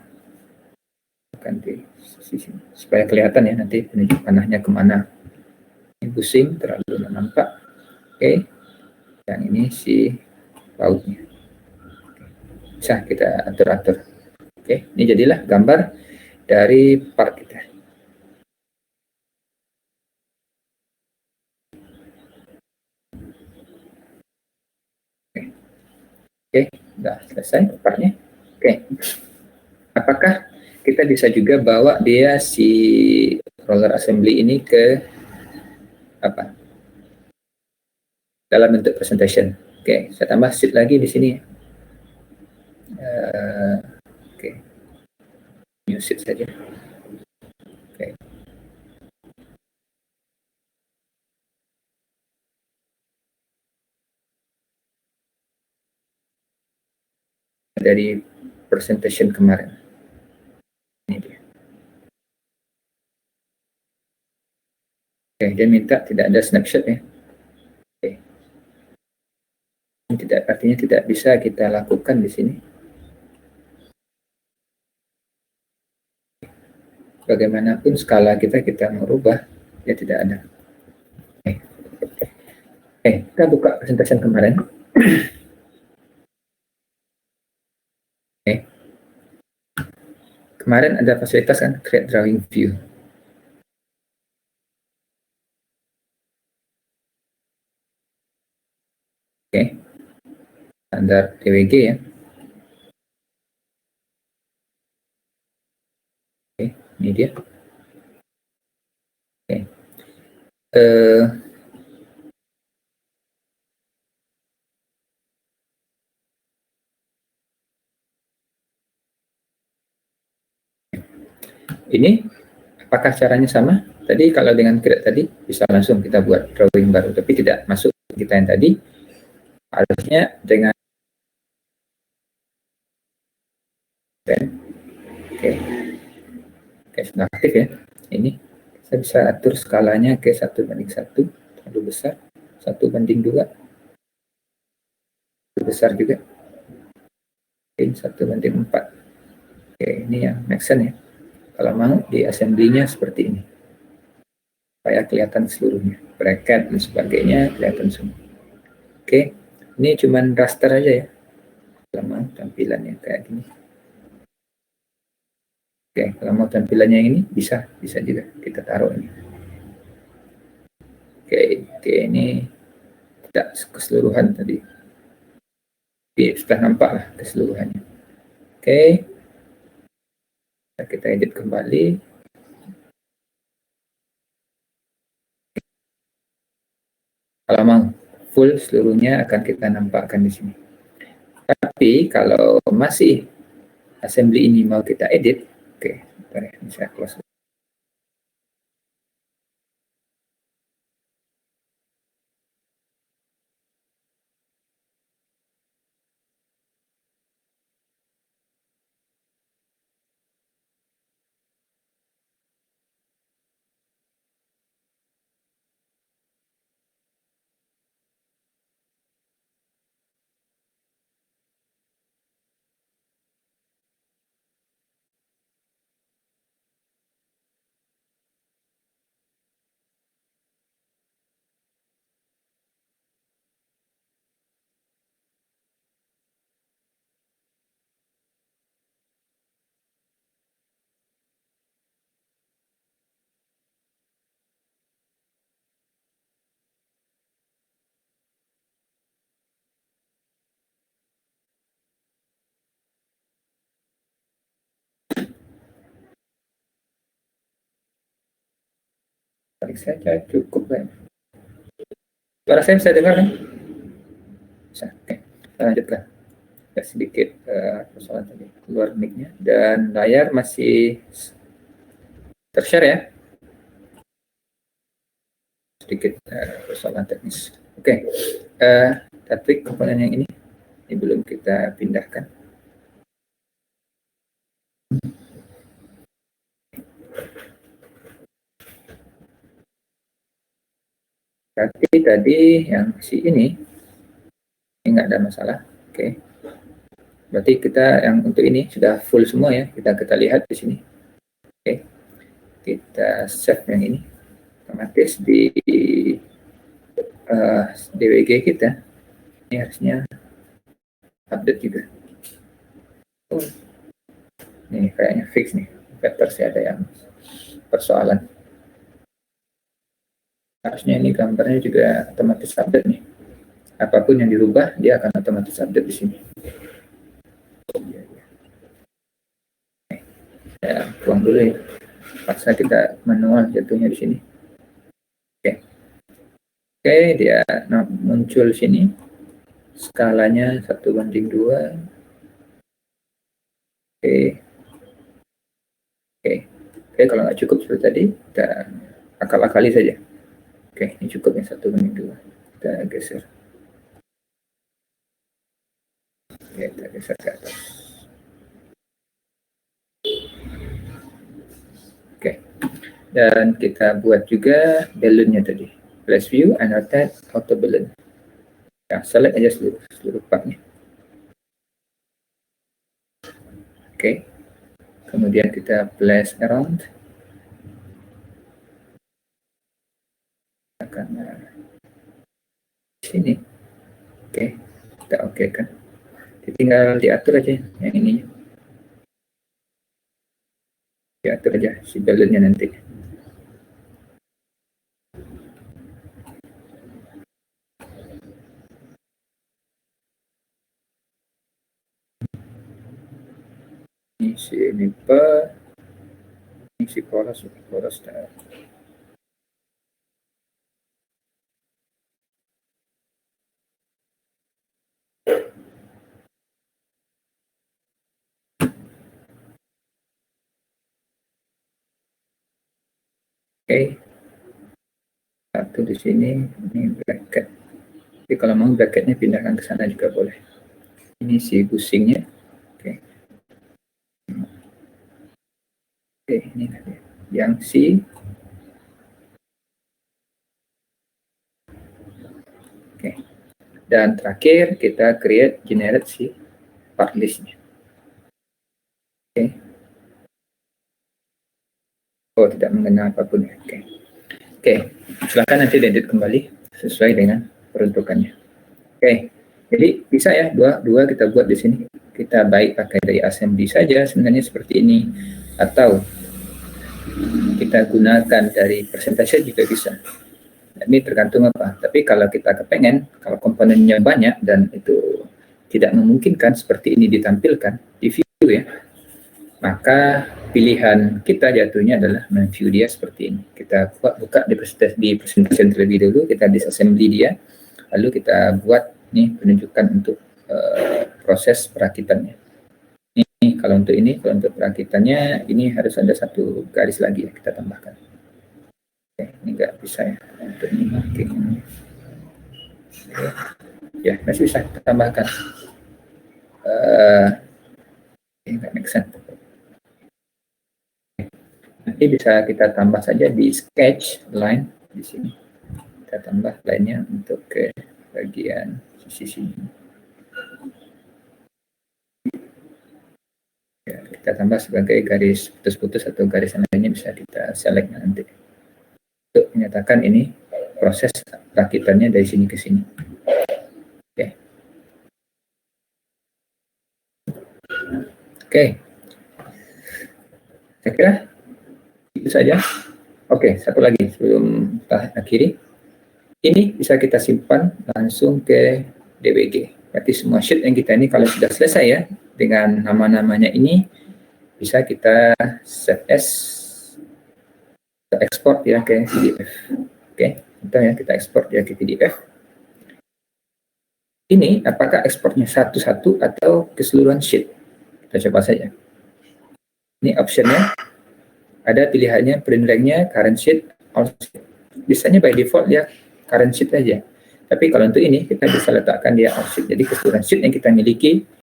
Akan di sisi sini supaya kelihatan ya nanti penunjuk panahnya kemana. Ini pusing terlalu nampak. Oke, yang ini si lautnya. Bisa kita atur-atur. Oke, ini jadilah gambar dari part kita. Oke, sudah selesai partnya. Oke, apakah kita bisa juga bawa dia si roller assembly ini ke apa? Dalam bentuk presentation. Oke, saya tambah sheet lagi di sini. Oke, new sheet saja. Oke. Dari presentation kemarin. Ini dia. Oke, dia minta tidak ada snapshot ya. Oke. Ini artinya tidak bisa kita lakukan di sini. Bagaimanapun skala kita merubah, ya tidak ada. Oke, kita buka presentation kemarin. Oke. Kemarin ada fasilitas kan, create drawing view. Oke, standar DWG ya. Oke, ini dia. Oke. Ini apakah caranya sama? Tadi kalau dengan create tadi bisa langsung kita buat drawing baru, tapi tidak masuk kita yang tadi. Harusnya dengan oke, sudah aktif ya. Ini saya bisa atur skalanya ke 1:1, terlalu besar, 1:2, terlalu besar juga. Oke, 1:4. Oke, ini yang make sense ya. Kalau mau di assembly-nya seperti ini, supaya kelihatan seluruhnya, bracket dan sebagainya kelihatan semua. Oke, ini cuman raster aja ya. Kalau mau tampilannya kayak gini. Oke, kalau mau tampilannya ini bisa juga kita taruh ini. Oke, ini tidak keseluruhan tadi. Oke, sudah nampak lah keseluruhannya. Oke, kita edit kembali. Kalau mau full seluruhnya akan kita nampakkan di sini. Tapi kalau masih assembly ini mau kita edit, oke, ini saya close. Tarik saja cukup kan. Suara saya bisa dengar kan? Bisa. Oke, kita lanjutkan. Agak sedikit persoalan tadi keluar mic-nya dan layar masih tershare ya. Sedikit persoalan teknis. Oke, kita klik komponen yang ini belum kita pindahkan. Tapi tadi yang si ini nggak ada masalah. Oke, berarti kita yang untuk ini sudah full semua ya. Kita lihat di sini. Oke, kita save yang ini. Otomatis di DWG kita ini harusnya update juga. Ini kayaknya fix nih, vector sih ada yang persoalan. Harusnya ini gambarnya juga otomatis update nih. Apapun yang dirubah dia akan otomatis update di sini. Ya, buang dulu ya. paksa kita manual jatuhnya di sini. Oke, dia muncul sini. Skalanya 1:2. Oke, kalau nggak cukup seperti tadi, kita akal-akali saja. Oke, ini cukup yang 1:2. Kita geser. Oke, kita geser ke atas. Oke, dan kita buat juga balloonnya tadi. Flash view, annotate, auto balloon. Ya, select aja seluruh partnya. Oke, kemudian kita place around. Akan sini. Oke, kita oke kan. Tinggal diatur aja yang ini. Diatur aja si balloonnya nanti. Ini si nipper, ini si poros dah. Oke, satu di sini, ini bracket. Jadi kalau mau bracketnya pindahkan ke sana juga boleh. Ini si busingnya. Oke, ini yang si. Oke, dan terakhir kita create generate si part listnya. Oke. Oh, tidak mengenal apapun ya. Oke, silakan nanti diedit kembali sesuai dengan peruntukannya. Oke, jadi bisa ya dua kita buat di sini. Kita baik pakai dari assembly saja sebenarnya seperti ini, atau kita gunakan dari presentasi juga bisa. Ini tergantung apa. Tapi kalau kita kepengen, kalau komponennya banyak dan itu tidak memungkinkan seperti ini ditampilkan di view ya, maka pilihan kita jatuhnya adalah men-view dia seperti ini. Kita buka di presentasi terlebih dulu, kita disassembly dia, lalu kita buat nih penunjukan untuk proses perakitannya. Ini kalau untuk ini, kalau untuk perakitannya ini harus ada satu garis lagi ya kita tambahkan. Oke, ini nggak bisa ya untuk ini marking. Ya masih bisa kita tambahkan. Ini nggak make sense. Nanti bisa kita tambah saja di sketch line di sini. Kita tambah line-nya untuk ke bagian sisi sini. Ya, kita tambah sebagai garis putus-putus atau garis lainnya bisa kita select nanti. Untuk menyatakan ini proses rakitannya dari sini ke sini. Oke. Oke. Saya kira itu saja. Oke, satu lagi sebelum kita akhiri. Ini bisa kita simpan langsung ke DWG. Berarti semua sheet yang kita ini kalau sudah selesai ya dengan nama-namanya ini bisa kita save as, kita ekspor ya ke PDF. Oke, contoh ya kita ekspor ya ke PDF. Ini apakah ekspornya satu-satu atau keseluruhan sheet? Kita coba saja. Ini optionnya. Ada pilihannya print rank-nya, current sheet, all sheet. Biasanya by default ya current sheet aja. Tapi kalau untuk ini kita bisa letakkan dia all sheet. Jadi keseluruhan sheet yang kita miliki